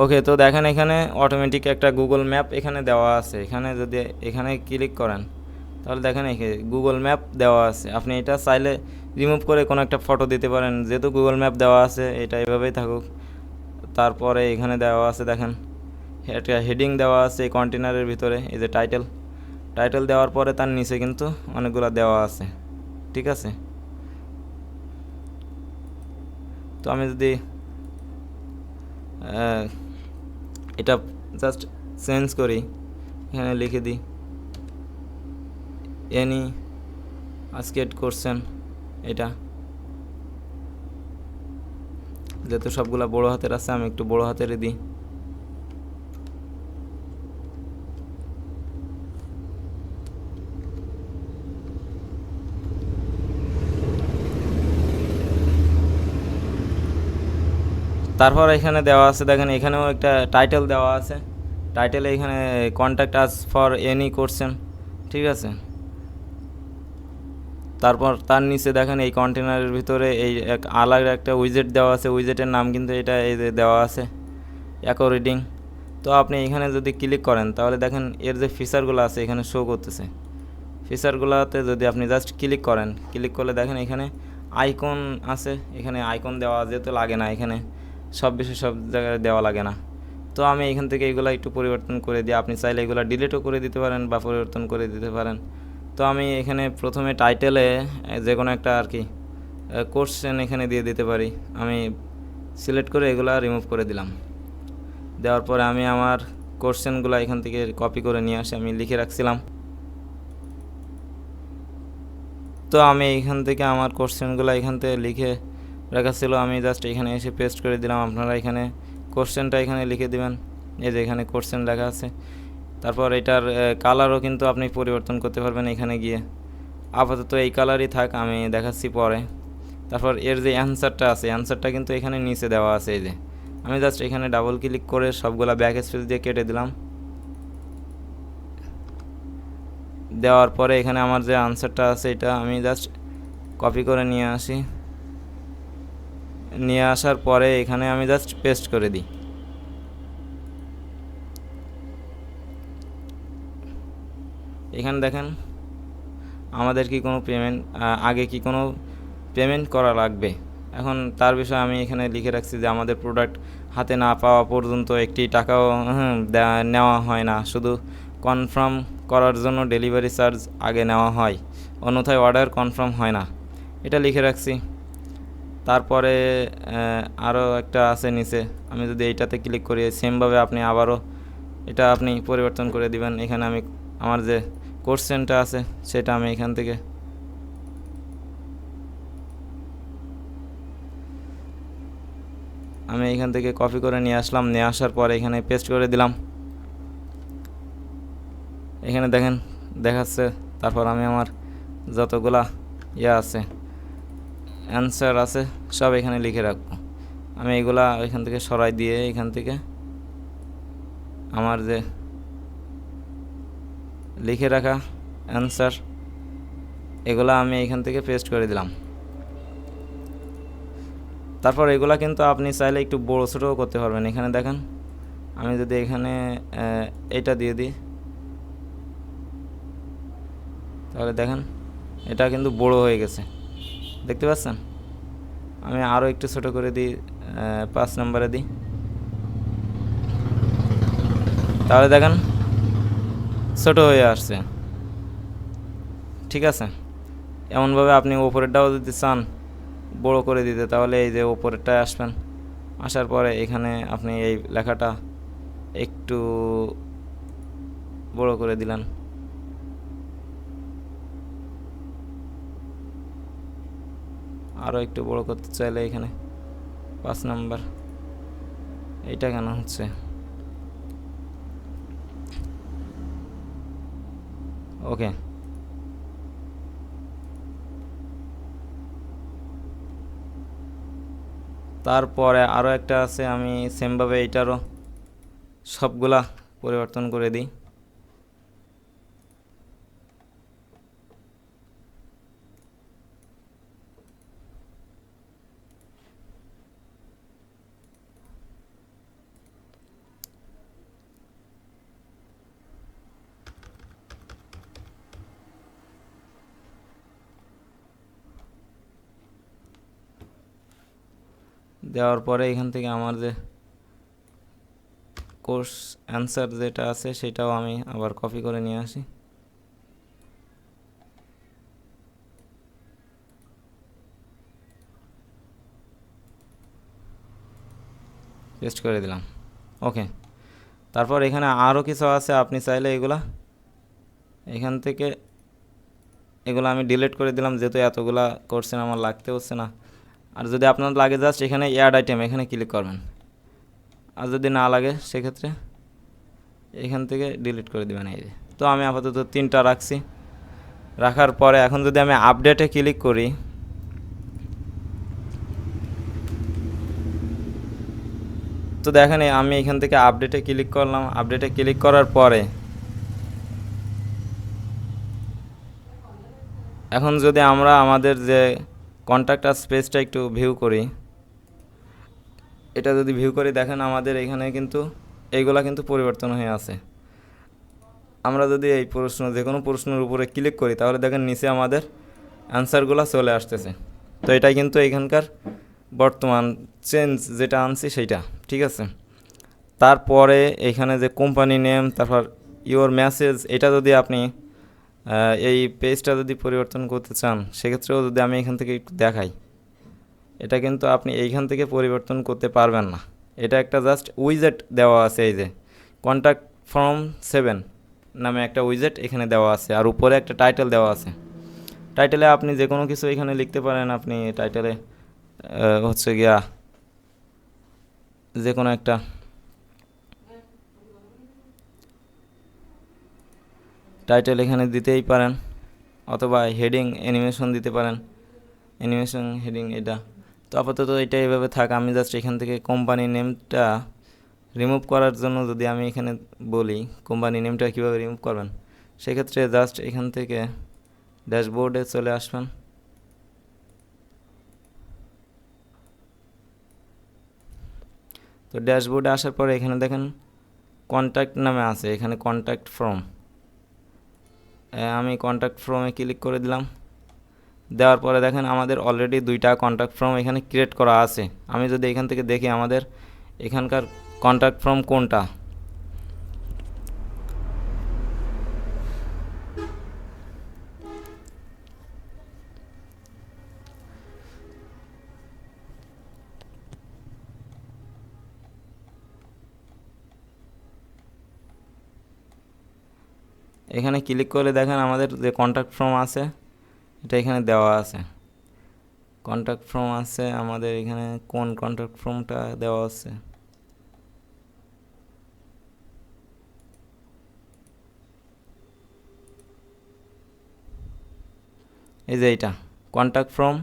ওকে, তো দেখেন এখানে অটোমেটিক একটা গুগল ম্যাপ এখানে দেওয়া আছে। এখানে যদি এখানে ক্লিক করেন তাহলে দেখেন এখানে গুগল ম্যাপ দেওয়া আছে। আপনি এটা চাইলে রিমুভ করে কোনো একটা ফটো দিতে পারেন, যেহেতু গুগল ম্যাপ দেওয়া আছে এটা এভাবেই থাকুক। তারপরে এখানে দেওয়া আছে দেখেন একটা হেডিং দেওয়া আছে এই কন্টেনারের ভিতরে, এই যে টাইটেল, টাইটেল দেওয়ার পরে তার নিচে কিন্তু অনেকগুলো দেওয়া আছে, ঠিক আছে। তো আমি যদি এটা জাস্ট চেঞ্জ করি, এখানে লিখে দিই এনি আস্কেড কোশ্চেন, এটা যেহেতু সবগুলা বড় হাতের আছে আমি একটু বড় হাতেরই দিই। তারপর এখানে দেওয়া আছে দেখেন এখানেও একটা টাইটেল দেওয়া আছে। টাইটেলে এখানে contact us for any question, ঠিক আছে। তারপর তার নিচে দেখেন এই কন্টেনারের ভিতরে এই আলাদা একটা উইজেট দেওয়া আছে। উইজেটের নাম কিন্তু এটা এই যে দেওয়া আছে অ্যাকো রিডিং। তো আপনি এখানে যদি ক্লিক করেন তাহলে দেখেন এর যে ফিচারগুলো আছে এখানে শো করতেছে। ফিচারগুলোতে যদি আপনি জাস্ট ক্লিক করেন, ক্লিক করলে দেখেন এখানে আইকন আছে। এখানে আইকন দেওয়া যেহেতু লাগে না, এখানে সব বিষয় সব জায়গায় দেওয়া লাগে না। তো আমি এখান থেকে এগুলো একটু পরিবর্তন করে দিই। আপনি চাইলে এগুলো ডিলিটও করে দিতে পারেন বা পরিবর্তন করে দিতে পারেন। তো আমি এখানে প্রথমে টাইটেলে যে কোনো একটা আর কি কোশ্চেন এখানে দিয়ে দিতে পারি। আমি সিলেক্ট করে এগুলো রিমুভ করে দিলাম। দেওয়ার পরে আমি আমার কোশ্চেনগুলো এখান থেকে কপি করে নিয়ে আসি, আমি লিখে রাখছিলাম। তো আমি এইখান থেকে আমার কোশ্চেনগুলো এখান থেকে লিখে রাখা ছিল, আমি জাস্ট এখানে এসে পেস্ট করে দিলাম। আপনারা এখানে কোশ্চেনটা এখানে লিখে দিবেন, এই যে এখানে কোশ্চেন লেখা আছে। তারপর এটার কালারও কিন্তু আপনি পরিবর্তন করতে পারবেন এখানে গিয়ে। আপাতত এই কালারই থাক, আমি দেখাচ্ছি পরে। তারপর এর যে অ্যান্সারটা আছে, অ্যান্সারটা কিন্তু এখানে নিচে দেওয়া আছে। এই যে আমি জাস্ট এখানে ডাবল ক্লিক করে সবগুলা ব্যাক স্পেস দিয়ে কেটে দিলাম। দেওয়ার পরে এখানে আমার যে আনসারটা আছে এটা আমি জাস্ট কপি করে নিয়ে আসি। নিয়ে আসার পরে এখানে আমি জাস্ট পেস্ট করে দিই। এখানে দেখেন আমাদের কি কোনো পেমেন্ট আগে কি কোনো পেমেন্ট করা লাগবে, এখন তার বিষয়ে আমি এখানে লিখে রাখছি যে আমাদের প্রোডাক্ট হাতে না পাওয়া পর্যন্ত একটি টাকাও নেওয়া হয় না, শুধু কনফার্ম করার জন্য ডেলিভারি চার্জ আগে নেওয়া হয়, অন্যথায় অর্ডার কনফার্ম হয় না। এটা লিখে রাখছি। তারপরে আরও একটা আছে নিচে, আমি যদি এইটাতে ক্লিক করি সেমভাবে আপনি আবারও এটা আপনি পরিবর্তন করে দিবেন। এখানে আমি আমার যে কোশ্চেনটা আছে সেটা আমি এখান থেকে কপি করে নিয়ে আসলাম। নিয়ে আসার পরে এখানে পেস্ট করে দিলাম। এখানে দেখেন দেখাচ্ছে। তারপর আমি আমার যতগুলা আছে অ্যান্সার আছে সব এখানে লিখে রাখবো। আমি এগুলা এখান থেকে সরাই দিয়ে এখান থেকে আমার যে লিখে রাখা অ্যান্সার এগুলা আমি এখান থেকে পেস্ট করে দিলাম। তারপর এগুলা কিন্তু আপনি চাইলে একটু বড়ো ছোটোও করতে পারবেন। এখানে দেখেন আমি যদি এখানে এটা দিয়ে দিই তাহলে দেখেন এটা কিন্তু বড় হয়ে গেছে, দেখতে পাচ্ছেন। আমি আরও একটু ছোটো করে দিই, 5 নম্বরে দিই, তাহলে দেখেন ছোটো হয়ে আসছে। ঠিক আছে, এমনভাবে আপনি ওপরেরটাও যদি চান বড় করে দিতে তাহলে এই যে ওপরেরটায় আসবেন। আসার পরে এখানে আপনি এই লেখাটা একটু বড় করে দিলেন। আরও একটু বড় করতে চাইলে এখানে 5 নাম্বার, এইটা কেন হচ্ছে? ওকে, তারপরে আরও একটা আছে, আমি সেমভাবে এইটারও সবগুলা পরিবর্তন করে দিই। দেওয়ার পরে এখান থেকে আমার যে কোর্স অ্যান্সার যেটা আছে সেটাও আমি আবার কপি করে নিয়ে আসি। পেস্ট করে দিলাম। ওকে, তারপর এখানে আরও কিছু আছে, আপনি চাইলে এখান থেকে এগুলো আমি ডিলিট করে দিলাম, যেহেতু এতগুলা কোর্সেন আমার লাগতে হচ্ছে না। আর যদি আপনার লাগে জাস্ট এখানে অ্যাড আইটেম এখানে ক্লিক করবেন, আর যদি না লাগে সেক্ষেত্রে এখান থেকে ডিলিট করে দেবেন। এই যে, তো আমি আপাতত 3টা রাখছি। রাখার পরে এখন যদি আমি আপডেটে ক্লিক করি, তো দেখেন আমি এখান থেকে আপডেটে ক্লিক করলাম। আপডেটে ক্লিক করার পরে এখন যদি আমরা আমাদের যে কন্ট্যাক্ট স্পেসটা একটু ভিউ করি, এটা যদি ভিউ করি দেখেন আমাদের এখানে কিন্তু এইগুলা কিন্তু পরিবর্তন হয়ে আছে। আমরা যদি এই প্রশ্ন যে কোনো প্রশ্নের উপরে ক্লিক করি তাহলে দেখেন নিচে আমাদের অ্যান্সারগুলো চলে আসতেছে। তো এটাই কিন্তু এখানকার বর্তমান চেঞ্জ যেটা আনছি সেইটা। ঠিক আছে, তারপরে এখানে যে কোম্পানি নেম, তারপর ইওর মেসেজ, এটা যদি আপনি এই পেজটা যদি পরিবর্তন করতে চান সেক্ষেত্রেও যদি আমি এখান থেকে একটু দেখাই, এটা কিন্তু আপনি এইখান থেকে পরিবর্তন করতে পারবেন না। এটা একটা জাস্ট উইজেট দেওয়া আছে, এই যে কন্ট্যাক্ট ফর্ম 7 নামে একটা উইজেট এখানে দেওয়া আছে, আর উপরে একটা টাইটেল দেওয়া আছে। টাইটেলে আপনি যে কোনো কিছু এখানে লিখতে পারেন। আপনি টাইটেলে হচ্ছে গিয়া যে কোনো একটা টাইটেল এখানে দিতেই পারেন, অথবা হেডিং অ্যানিমেশন দিতে পারেন, অ্যানিমেশন হেডিং এটা। তো আপাতত এটা এইভাবে থাক। আমি জাস্ট এখান থেকে কোম্পানি নেমটা রিমুভ করার জন্য যদি আমি এখানে বলি কোম্পানি নেমটা কীভাবে রিমুভ করবেন, সেক্ষেত্রে জাস্ট এখান থেকে ড্যাশবোর্ডে চলে আসবেন। তো ড্যাশবোর্ডে আসার পরে এখানে দেখেন কন্ট্যাক্ট নামে আছে, এখানে কন্ট্যাক্ট ফর্ম, আমি কন্ট্যাক্ট ফর্মে ক্লিক করে দিলাম। দেওয়ার পরে দেখেন আমাদের অলরেডি 2টা কন্ট্যাক্ট ফর্ম এখানে ক্রিয়েট করা আছে। আমি যদি এখান থেকে দেখি আমাদের এখানকার কন্ট্যাক্ট ফর্ম কোনটা, এখানে ক্লিক করে দেখেন আমাদের যে কন্ট্যাক্ট ফর্ম আছে এটা এখানে দেওয়া আছে। কন্ট্যাক্ট ফর্ম আছে আমাদের এখানে, কোন কন্ট্যাক্ট ফর্মটা দেওয়া আছে? এই যে এইটা কন্ট্যাক্ট ফর্ম,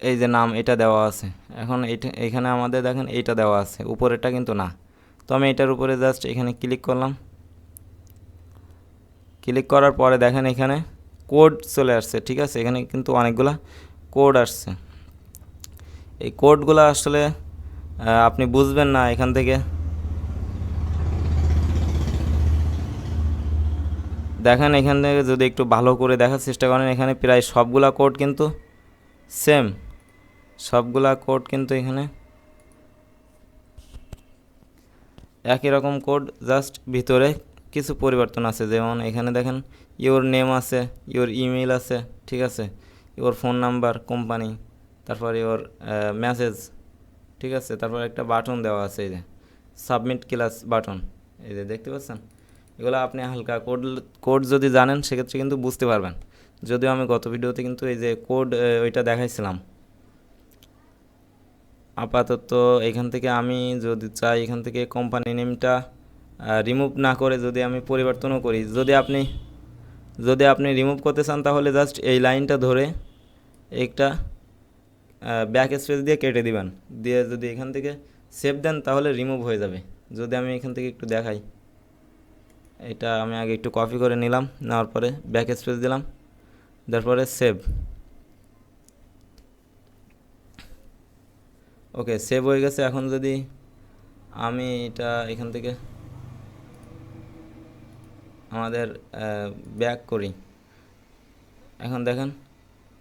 এই যে নাম এটা দেওয়া আছে। এখন এইটা এখানে আমাদের দেখেন এইটা দেওয়া আছে, উপরেরটা কিন্তু না। তো আমি এটার উপরে জাস্ট এখানে ক্লিক করলাম। ক্লিক করার পরে দেখেন এখানে কোড চলে আসছে, ঠিক আছে। এখানে কিন্তু অনেকগুলা কোড আসছে। এই কোডগুলো আসলে আপনি বুঝবেন না এখান থেকে। দেখেন এখান থেকে যদি একটু ভালো করে দেখার চেষ্টা করেন, এখানে প্রায় সবগুলা কোড কিন্তু সেম, সবগুলা কোড কিন্তু এখানে একই রকম কোড, জাস্ট ভিতরে কিছু পরিবর্তন আছে। যেমন এখানে দেখেন ইওর নেম আছে, ইওর ইমেল আছে, ঠিক আছে, ইওর ফোন নাম্বার, কোম্পানি, তারপর ইওর মেসেজ, ঠিক আছে। তারপর একটা বাটন দেওয়া আছে, এই যে সাবমিট ক্লাস বাটন, এই যে দেখতে পাচ্ছেন। এগুলো আপনি হালকা কোড কোড যদি জানেন সেক্ষেত্রে কিন্তু বুঝতে পারবেন। যদিও আমি গত ভিডিওতে কিন্তু এই যে কোড ওইটা দেখাইছিলাম। আপাতত এখান থেকে আমি যদি চাই এখান থেকে কোম্পানি নেমটা রিমুভ না করে যদি আমি পরিবর্তনও করি, যদি আপনি রিমুভ করতে চান তাহলে জাস্ট এই লাইনটা ধরে একটা ব্যাক স্পেস দিয়ে কেটে দিবেন, দিয়ে যদি এখান থেকে সেভ দেন তাহলে রিমুভ হয়ে যাবে। যদি আমি এখান থেকে একটু দেখাই, এটা আমি আগে একটু কপি করে নিলাম, নেওয়ার পরে ব্যাক স্পেস দিলাম, তারপরে সেভ। ওকে, সেভ হয়ে গেছে। এখন যদি আমি এটা এখান থেকে আমাদের ব্যাক করি, এখন দেখেন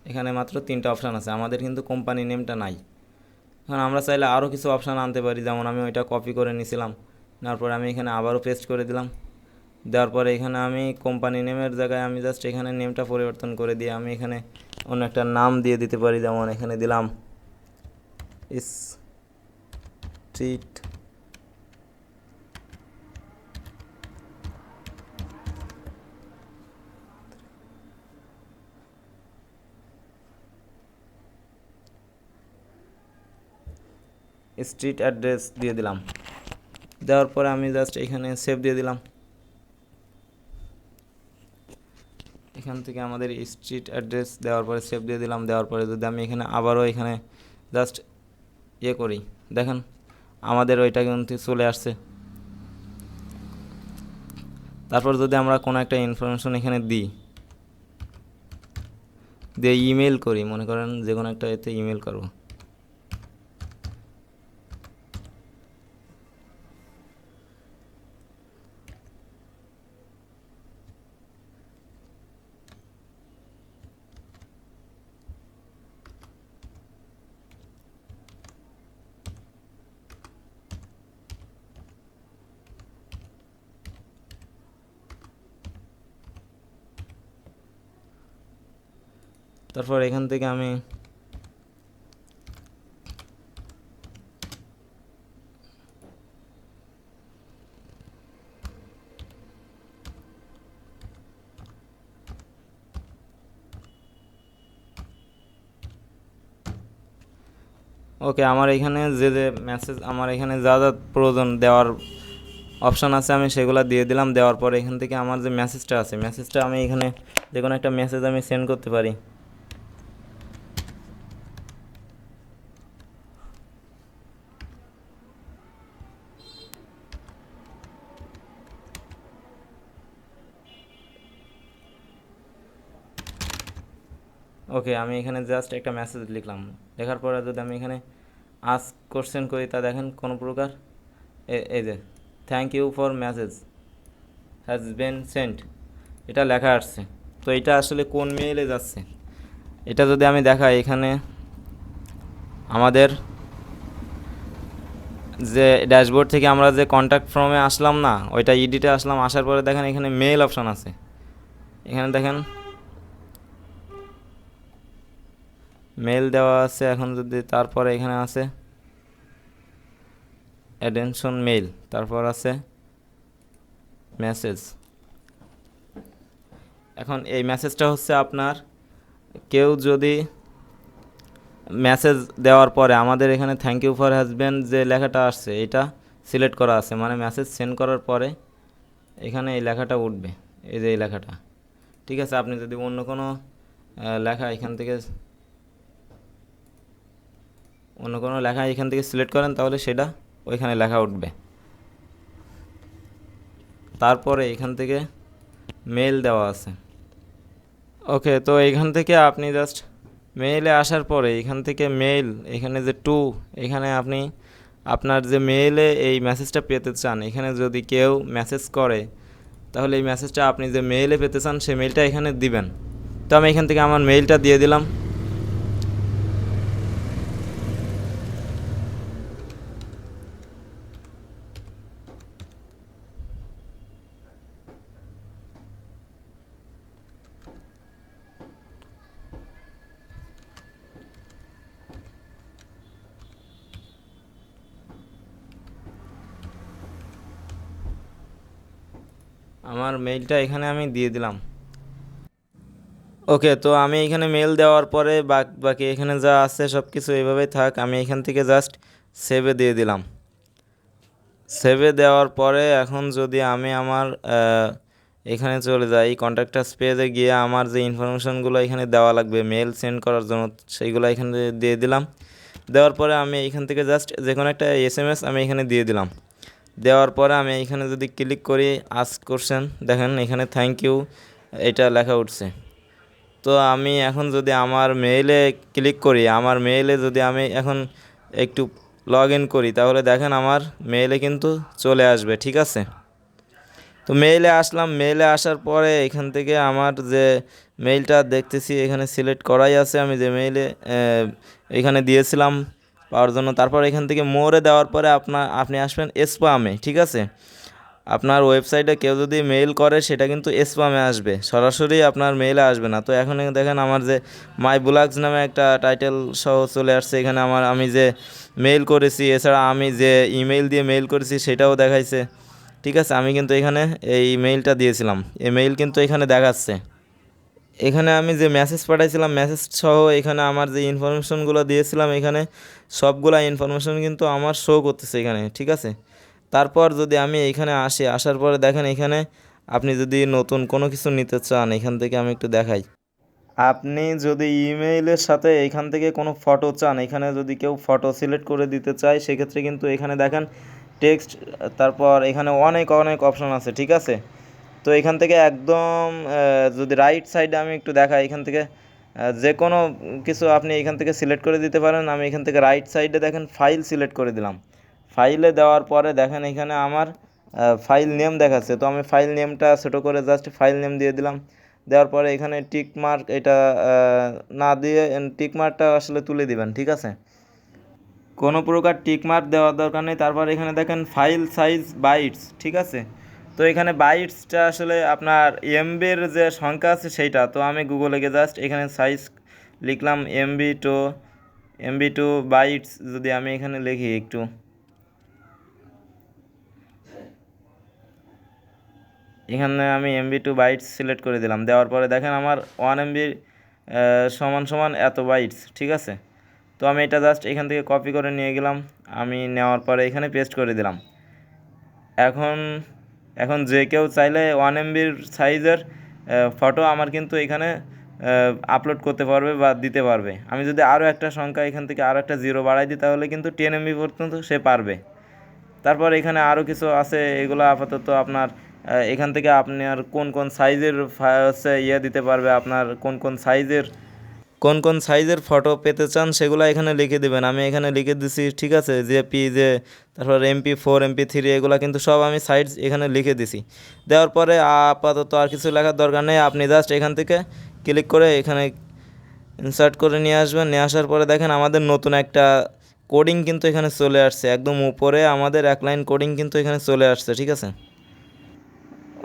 এখানে মাত্র 3টা অপশান আছে, আমাদের কিন্তু কোম্পানি নেমটা নাই। এখন আমরা চাইলে আরও কিছু অপশান আনতে পারি, যেমন আমি ওইটা কপি করে নিয়েছিলাম, নেওয়ার পরে আমি এখানে আবারও পেস্ট করে দিলাম। দেওয়ার পরে এখানে আমি কোম্পানি নেমের জায়গায় আমি জাস্ট এখানে নেমটা পরিবর্তন করে দিয়ে আমি এখানে অন্য একটা নাম দিয়ে দিতে পারি। যেমন এখানে দিলাম স্ট্রিট স্ট্রিট অ্যাড্রেস দিয়ে দিলাম। দেওয়ার পরে আমি জাস্ট এখানে সেভ দিয়ে দিলাম। এখান থেকে আমাদের স্ট্রিট অ্যাড্রেস দেওয়ার পরে সেভ দিয়ে দিলাম। দেওয়ার পরে যদি আমি এখানে আবারও এখানে জাস্ট করি, দেখেন আমাদের ওইটা কিন্তু চলে আসছে। তারপর যদি আমরা কোনো একটা ইনফরমেশন এখানে দিই, দিয়ে ইমেল করি, মনে করেন যে কোনো একটা এতে ইমেল করবো, তারপর এখান থেকে আমি ওকে, আমার এখানে যে যে মেসেজ, আমার এখানে যা যা প্রয়োজন দেওয়ার অপশান আছে আমি সেগুলো দিয়ে দিলাম। দেওয়ার পরে এখান থেকে আমার যে মেসেজটা আছে, মেসেজটা আমি এখানে যে কোনো একটা মেসেজ আমি সেন্ড করতে পারি। ওকে, আমি এখানে জাস্ট একটা মেসেজ লিখলাম। লেখার পরে যদি আমি এখানে আস্ক কোশ্চেন করি, তা দেখেন কোনো প্রকার এই যে thank you for message has been sent, এটা লেখা আসছে। তো এটা আসলে কোন মেইলে যাচ্ছে এটা যদি আমি দেখাই, এখানে আমাদের যে ড্যাশবোর্ড থেকে আমরা যে কন্ট্যাক্ট ফর্মে আসলাম না, ওইটা ইডিটে আসলাম, আসার পরে দেখেন এখানে মেইল অপশান আছে। এখানে দেখেন মেল দেওয়া আছে। এখন যদি তারপরে এখানে আছে অ্যাটেনশন মেইল, তারপর আছে মেসেজ, এখন এই মেসেজটা হচ্ছে আপনার, কেউ যদি মেসেজ দেওয়ার পরে আমাদের এখানে থ্যাংক ইউ ফর হাজব্যান্ড যে লেখাটা আসছে এটা সিলেক্ট করা আছে, মানে মেসেজ সেন্ড করার পরে এখানে এই লেখাটা উঠবে, এই যে এই লেখাটা। ঠিক আছে, আপনি যদি অন্য কোনো লেখা এখান থেকে সিলেক্ট করেন তাহলে সেটা ওইখানে লেখা উঠবে। তারপরে এখান থেকে মেল দেওয়া আছে। ওকে, তো এইখান থেকে আপনি জাস্ট মেইলে আসার পরে এখান থেকে মেইল, এখানে যে টু, এখানে আপনি আপনার যে মেইলে এই মেসেজটা পেতে চান, এখানে যদি কেউ মেসেজ করে তাহলে এই মেসেজটা আপনি যে মেইলে পেতে চান সেই মেইলটা এখানে দিবেন। তো আমি এখান থেকে আমার মেইলটা দিয়ে দিলাম। আমার মেইলটা এখানে আমি দিয়ে দিলাম। ওকে, তো আমি এখানে মেল দেওয়ার পরে বাকি এখানে যা আছে সব কিছু এইভাবেই থাক, আমি এখান থেকে জাস্ট সেভে দিয়ে দিলাম। সেভে দেওয়ার পরে এখন যদি আমি আমার এখানে চলে যাই কন্ট্যাক্টাস পেজে গিয়ে আমার যে ইনফরমেশনগুলো এখানে দেওয়া লাগবে মেল সেন্ড করার জন্য সেইগুলো এখানে দিয়ে দিলাম। দেওয়ার পরে আমি এখান থেকে জাস্ট যে কোনো একটা এসএমএস আমি এখানে দিয়ে দিলাম। দেওয়ার পরে আমি এখানে যদি ক্লিক করি আস্ক কোশ্চেন, দেখেন এখানে থ্যাংক ইউ এটা লেখা উঠছে। তো আমি এখন যদি আমার মেইলে ক্লিক করি, আমার মেইলে যদি আমি এখন একটু লগ ইন করি তাহলে দেখেন আমার মেইলে কিন্তু চলে আসবে। ঠিক আছে, তো মেইলে আসলাম। মেইলে আসার পরে এখান থেকে আমার যে মেইলটা দেখতেছি এখানে সিলেক্ট করাই আছে, আমি যে মেইলে এখানে দিয়েছিলাম পাওয়ার জন্য। তারপর এখান থেকে মোরে দেওয়ার পরে আপনি আসবেন স্প্যামে। ঠিক আছে, আপনার ওয়েবসাইটে কেউ যদি মেইল করে সেটা কিন্তু স্প্যামে আসবে, সরাসরি আপনার মেইলে আসবে না। তো এখন দেখেন আমার যে মাই ব্লগস নামে একটা টাইটেল সহ চলে আসছে এখানে, আমি যে মেইল করেছি, এছাড়া আমি যে ইমেইল দিয়ে মেইল করেছি সেটাও দেখাইছে। ঠিক আছে, আমি কিন্তু এখানে এই মেইলটা দিয়েছিলাম, এই মেইল কিন্তু এখানে দেখাচ্ছে। এখানে আমি যে মেসেজ পাঠাইছিলাম মেসেজ সহ এখানে আমার যে ইনফরমেশনগুলো দিয়েছিলাম এখানে সবগুলা ইনফরমেশন কিন্তু আমার শো করতেছে এখানে। ঠিক আছে, তারপর যদি আমি এখানে আসার পরে দেখেন এখানে আপনি যদি নতুন কোনো কিছু নিতে চান এখান থেকে আমি একটু দেখাই। আপনি যদি ইমেইলের সাথে এখান থেকে কোনো ফটো চান, এখানে যদি কেউ ফটো সিলেক্ট করে দিতে চায় সেক্ষেত্রে কিন্তু এখানে দেখেন টেক্সট, তারপর এখানে অনেক অনেক অপশন আছে। ঠিক আছে, তো এখান থেকে একদম যদি রাইট সাইডে আমি একটু দেখাই, এখান থেকে যে কোনো কিছু আপনি এখান থেকে সিলেক্ট করে দিতে পারেন। আমি এখান থেকে রাইট সাইডে দেখেন ফাইল সিলেক্ট করে দিলাম। ফাইলে দেওয়ার পরে দেখেন এখানে আমার ফাইল নেম দেখাচ্ছে, তো আমি ফাইল নেমটা ছোটো করে জাস্ট ফাইল নেম দিয়ে দিলাম। দেওয়ার পরে এখানে টিক মার্ক এটা না দিয়ে টিক মার্কটা আসলে তুলে দিবেন। ঠিক আছে, কোনো প্রকার টিক মার্ক দেওয়ার দরকার নেই। তারপর এখানে দেখেন ফাইল সাইজ বাইটস। ঠিক আছে, তো এখানে বাইটসটা আসলে আপনার এমবির যে সংখ্যা আছে সেইটা, তো আমি গুগলে গিয়ে জাস্ট এখানে সাইজ লিখলাম এমবি টু বাইটস। যদি আমি এখানে লিখি একটু, এখানে আমি এমবি টু বাইটস সিলেক্ট করে দিলাম। দেওয়ার পরে দেখেন আমার 1 MB সমান সমান এত বাইটস। ঠিক আছে, তো আমি এটা জাস্ট এখান থেকে কপি করে নিয়ে গেলাম। আমি নেওয়ার পরে এখানে পেস্ট করে দিলাম। এখন এখন যে কেউ চাইলে 1 MBর সাইজের ফটো আমার কিন্তু এখানে আপলোড করতে পারবে বা দিতে পারবে। আমি যদি আরও একটা সংখ্যা এখান থেকে আরও একটা জিরো বাড়াই দিই তাহলে কিন্তু 10 MB পর্যন্ত সে পারবে। তারপর এখানে আরও কিছু আছে, এগুলো আপাতত আপনার এখান থেকে আপনার কোন কোন সাইজের হচ্ছে দিতে পারবে, আপনার কোন কোন সাইজের ফটো পেতে চান সেগুলো এখানে লিখে দেবেন। আমি এখানে লিখে দিছি। ঠিক আছে, জেপিজে, তারপর MP4 MP3 এগুলো কিন্তু সব আমি সাইজ এখানে লিখে দিছি। দেওয়ার পরে আপাতত আর কিছু লেখার দরকার নেই, আপনি জাস্ট এখান থেকে ক্লিক করে এখানে ইনসার্ট করে নিয়ে আসবেন। নিয়ে আসার পরে দেখেন আমাদের নতুন একটা কোডিং কিন্তু এখানে চলে আসছে, একদম উপরে আমাদের 1 লাইন কোডিং কিন্তু এখানে চলে আসছে। ঠিক আছে,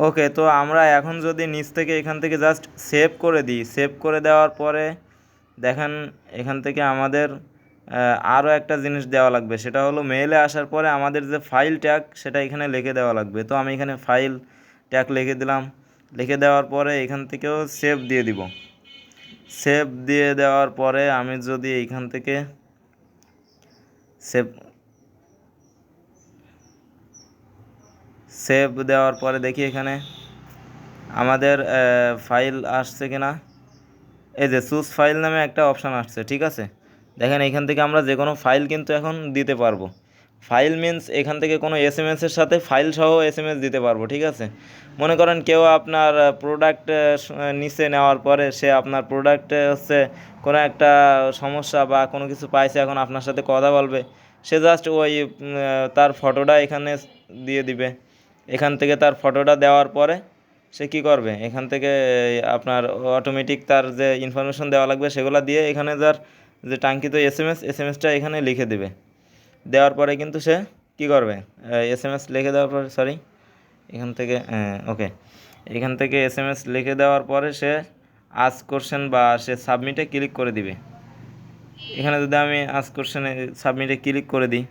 ওকে, তো আমরা এখন যদি নিচ থেকে এখান থেকে জাস্ট সেভ করে দিই, সেভ করে দেওয়ার পরে দেখেন এখান থেকে আমাদের আরও একটা জিনিস দেওয়া লাগবে, সেটা হলো মেইলে আসার পরে আমাদের যে ফাইল ট্যাগ সেটা এখানে লিখে দেওয়া লাগবে। তো আমি এখানে ফাইল ট্যাগ লিখে দিলাম। লিখে দেওয়ার পরে এখান থেকেও সেভ দিয়ে দিব। সেভ দিয়ে দেওয়ার পরে আমি যদি এইখান থেকে সেভ দেওয়ার পরে দেখি এখানে আমাদের ফাইল আসছে কিনা। এই যে চুজ ফাইল নামে একটা অপশান আসছে, ঠিক আছে। দেখেন এখান থেকে আমরা যে কোনো ফাইল কিন্তু এখন দিতে পারবো। ফাইল মিন্স এখান থেকে কোনো এসএমএসের সাথে ফাইল সহ এসএমএস দিতে পারবো, ঠিক আছে। মনে করেন কেউ আপনার প্রোডাক্ট নিচে নেওয়ার পরে সে আপনার প্রোডাক্টে হচ্ছে কোনো একটা সমস্যা বা কোনো কিছু পাইছে, এখন আপনার সাথে কথা বলবে, সে জাস্ট ওই তার ফটোটা এখানে দিয়ে দিবে। এখান থেকে তার ফটোটা দেওয়ার পরে সে কী করবে, এখান থেকে আপনার অটোমেটিক তার যে ইনফরমেশন দেওয়া লাগবে সেগুলো দিয়ে এখানে যার যে টাঙ্কিত এসএমএসটা এখানে লিখে দেবে। দেওয়ার পরে কিন্তু সে কী করবে, এসএমএস লিখে দেওয়ার পরে এখান থেকে ওকে, এখান থেকে এসএমএস লিখে দেওয়ার পরে সে আস্ক কোশ্চেন বা সে সাবমিটে ক্লিক করে দিবে। এখানে যদি আমি আস্ক কোশ্চেনে সাবমিটে ক্লিক করে দিই,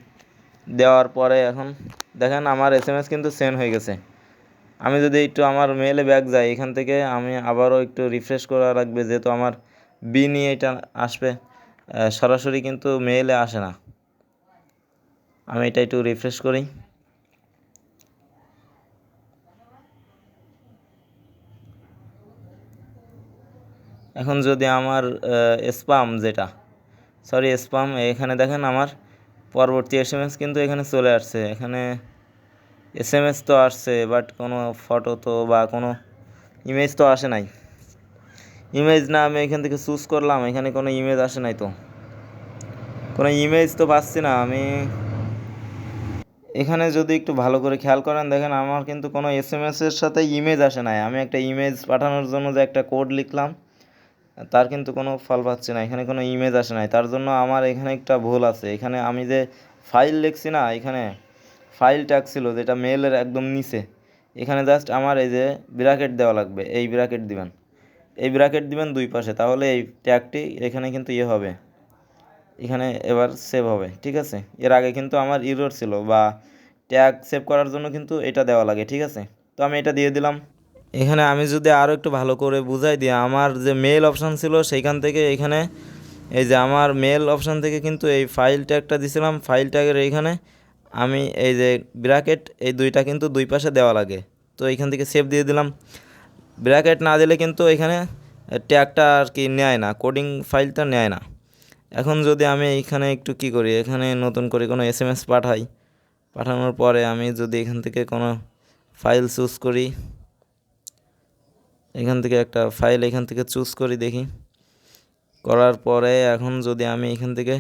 দেওয়ার পরে এখন দেখেন আমার এসএমএস কিন্তু সেন্ড হয়ে গেছে। আমি যদি একটু আমার মেলে ব্যাক যাই, এখান থেকে আমি আবারও একটু রিফ্রেশ করা লাগবে, যেহেতু আমার বি নিয়ে এটা আসবে, সরাসরি কিন্তু মেলে আসে না। আমি এটা একটু রিফ্রেশ করি। এখন যদি আমার স্পাম এখানে দেখেন আমার পরবর্তী এসএমএস কিন্তু এখানে চলে আসছে। এখানে এসএমএস তো আসছে, বাট কোনো ফটো তো বা কোনো ইমেজ তো আসে নাই। ইমেজ না, আমি এখান থেকে চুজ করলাম, এখানে কোনো ইমেজ আসে নাই, তো কোনো ইমেজ তো পাচ্ছি না আমি। এখানে যদি একটু ভালো করে খেয়াল করেন, দেখেন আমার কিন্তু কোনো এসএমএসের সাথে ইমেজ আসে নাই। আমি একটা ইমেজ পাঠানোর জন্য যে একটা কোড লিখলাম, তার কিন্তু কোনো ফল পাচ্ছি না, এখানে কোনো ইমেজ আসে নাই। তার জন্য আমার এখানে একটা ভুল আছে। এখানে আমি যে ফাইল লিখছি না, এখানে ফাইল ট্যাগ ছিল যেটা মেলের একদম নিচে, এখানে জাস্ট আমার এই যে ব্র্যাকেট দেওয়া লাগবে, এই ব্র্যাকেট দিবেন, এই ব্র্যাকেট দিবেন দুই পাশে, তাহলে এই ট্যাগটি এখানে কিন্তু হবে, এখানে এবার সেভ হবে, ঠিক আছে। এর আগে কিন্তু আমার ইরর ছিল, বা ট্যাগ সেভ করার জন্য কিন্তু এটা দেওয়া লাগে, ঠিক আছে। তো আমি এটা দিয়ে দিলাম। এখানে আমি যদি আরও একটু ভালো করে বুঝাই দিই, আমার যে মেল অপশান ছিল সেইখান থেকে এখানে এই যে আমার মেল অপশান থেকে কিন্তু এই ফাইল ট্যাগটা দিছিলাম, ফাইল ট্যাগের এইখানে আমি এই যে ব্র্যাকেট, এই দুইটা কিন্তু দুই পাশে দেওয়া লাগে। তো এইখান থেকে সেভ দিয়ে দিলাম। ব্র্যাকেট না দিলে কিন্তু এখানে ট্যাগটা আর কি নেয় না, কোডিং ফাইলটা নেয় না। এখন যদি আমি এইখানে একটু কী করি, এখানে নতুন করে কোনো এসএমএস পাঠাই, পাঠানোর পরে আমি যদি এখান থেকে কোনো ফাইল চুজ করি, এখান থেকে একটা ফাইল এখান থেকে চুজ করি, দেখি করার পরে এখন যদি আমি এখান থেকে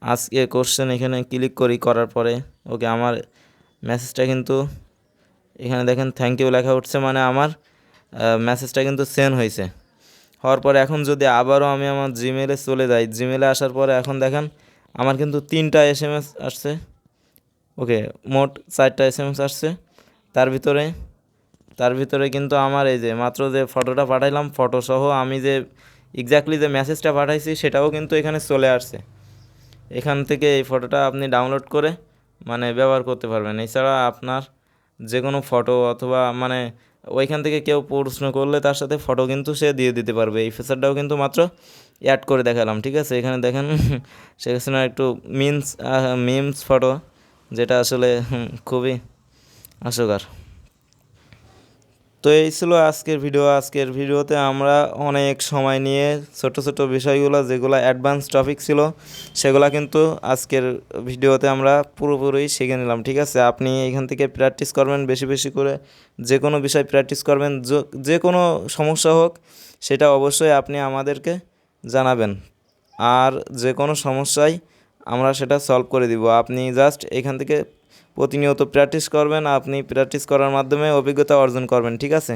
আজকে কোশ্চেন এখানে ক্লিক করি, করার পরে ওকে আমার মেসেজটা কিন্তু এখানে দেখেন থ্যাংক ইউ লেখা উঠছে, মানে আমার মেসেজটা কিন্তু সেন্ড হয়েছে। হওয়ার পরে এখন যদি আবারও আমি আমার জিমেলে চলে যাই, জিমেলে আসার পরে এখন দেখেন আমার কিন্তু 3টা এসএমএস আসছে, ওকে মোট 4টা এসএমএস আসছে। তার ভিতরে কিন্তু আমার এই যে মাত্র যে ফটোটা পাঠাইলাম, ফটো সহ আমি যে এক্স্যাক্টলি যে মেসেজটা পাঠাইছি সেটাও কিন্তু এখানে চলে আসছে। এখান থেকে এই ফটোটা আপনি ডাউনলোড করে মানে ব্যবহার করতে পারবেন। এছাড়া আপনার যে কোনো ফটো অথবা মানে ওইখান থেকে কেউ প্রশ্ন করলে তার সাথে ফটো কিন্তু সে দিয়ে দিতে পারবে। এই ফিচারটাও কিন্তু মাত্র অ্যাড করে দেখালাম, ঠিক আছে। এখানে দেখেন শেখ হাসিনার একটু মিমস ফটো, যেটা আসলে খুবই হাস্যকর। তো এই ছিল আজকের ভিডিও। আজকের ভিডিওতে আমরা অনেক সময় নিয়ে ছোট ছোট বিষয়গুলো যেগুলো অ্যাডভান্স টপিক ছিল সেগুলো কিন্তু আজকের ভিডিওতে আমরা পুরোপুরি শিখে নিলাম, ঠিক আছে। আপনি এখান থেকে প্র্যাকটিস করবেন বেশি বেশি করে, যে কোনো বিষয় প্র্যাকটিস করবেন, যে কোনো সমস্যা হোক সেটা অবশ্যই আপনি আমাদেরকে জানাবেন, আর যে কোনো সমস্যায় আমরা সেটা সলভ করে দিব। আপনি জাস্ট এখান থেকে প্রতিনিয়ত প্র্যাকটিস করবেন, আপনি প্র্যাকটিস করার মাধ্যমে অভিজ্ঞতা অর্জন করবেন, ঠিক আছে।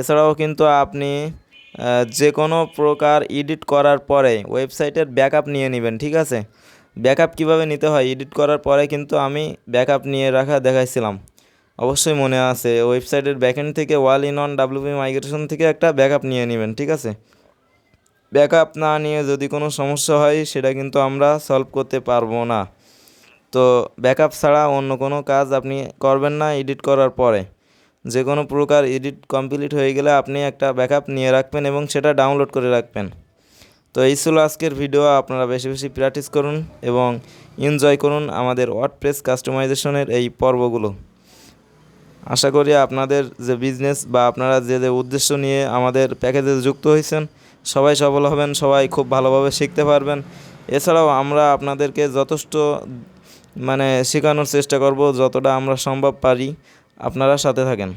এছাড়াও কিন্তু আপনি যে কোনো প্রকার এডিট করার পরে ওয়েবসাইটের ব্যাকআপ নিয়ে নেবেন, ঠিক আছে। ব্যাকআপ কীভাবে নিতে হয়, এডিট করার পরে কিন্তু আমি ব্যাকআপ নিয়ে রাখা দেখাইছিলাম, অবশ্যই মনে আছে। ওয়েবসাইটের ব্যাকএন্ড থেকে all in one WP migration থেকে একটা ব্যাকআপ নিয়ে নেবেন, ঠিক আছে। ব্যাকআপ না নিয়ে যদি কোনো সমস্যা হয় সেটা কিন্তু আমরা সলভ করতে পারবো না। তো ব্যাকআপ ছাড়া অন্য কোনো কাজ আপনি করবেন না এডিট করার পরে। যে কোনো প্রকার এডিট কমপ্লিট হয়ে গেলে আপনি একটা ব্যাকআপ নিয়ে রাখবেন এবং সেটা ডাউনলোড করে রাখবেন। তো এই ছিল আজকের ভিডিও। আপনারা বেশি বেশি প্র্যাকটিস করুন এবং এনজয় করুন আমাদের ওয়ার্ডপ্রেস কাস্টমাইজেশনের এই পর্বগুলো। আশা করি আপনাদের যে বিজনেস বা আপনারা যে যে উদ্দেশ্য নিয়ে আমাদের প্যাকেজে যুক্ত হয়েছেন সবাই সফল হবেন, সবাই খুব ভালোভাবে শিখতে পারবেন। এছাড়াও আমরা আপনাদেরকে যথেষ্ট শেখানোর চেষ্টা করব যতটা আমরা সম্ভব পারি। আপনারা সাথে থাকেন।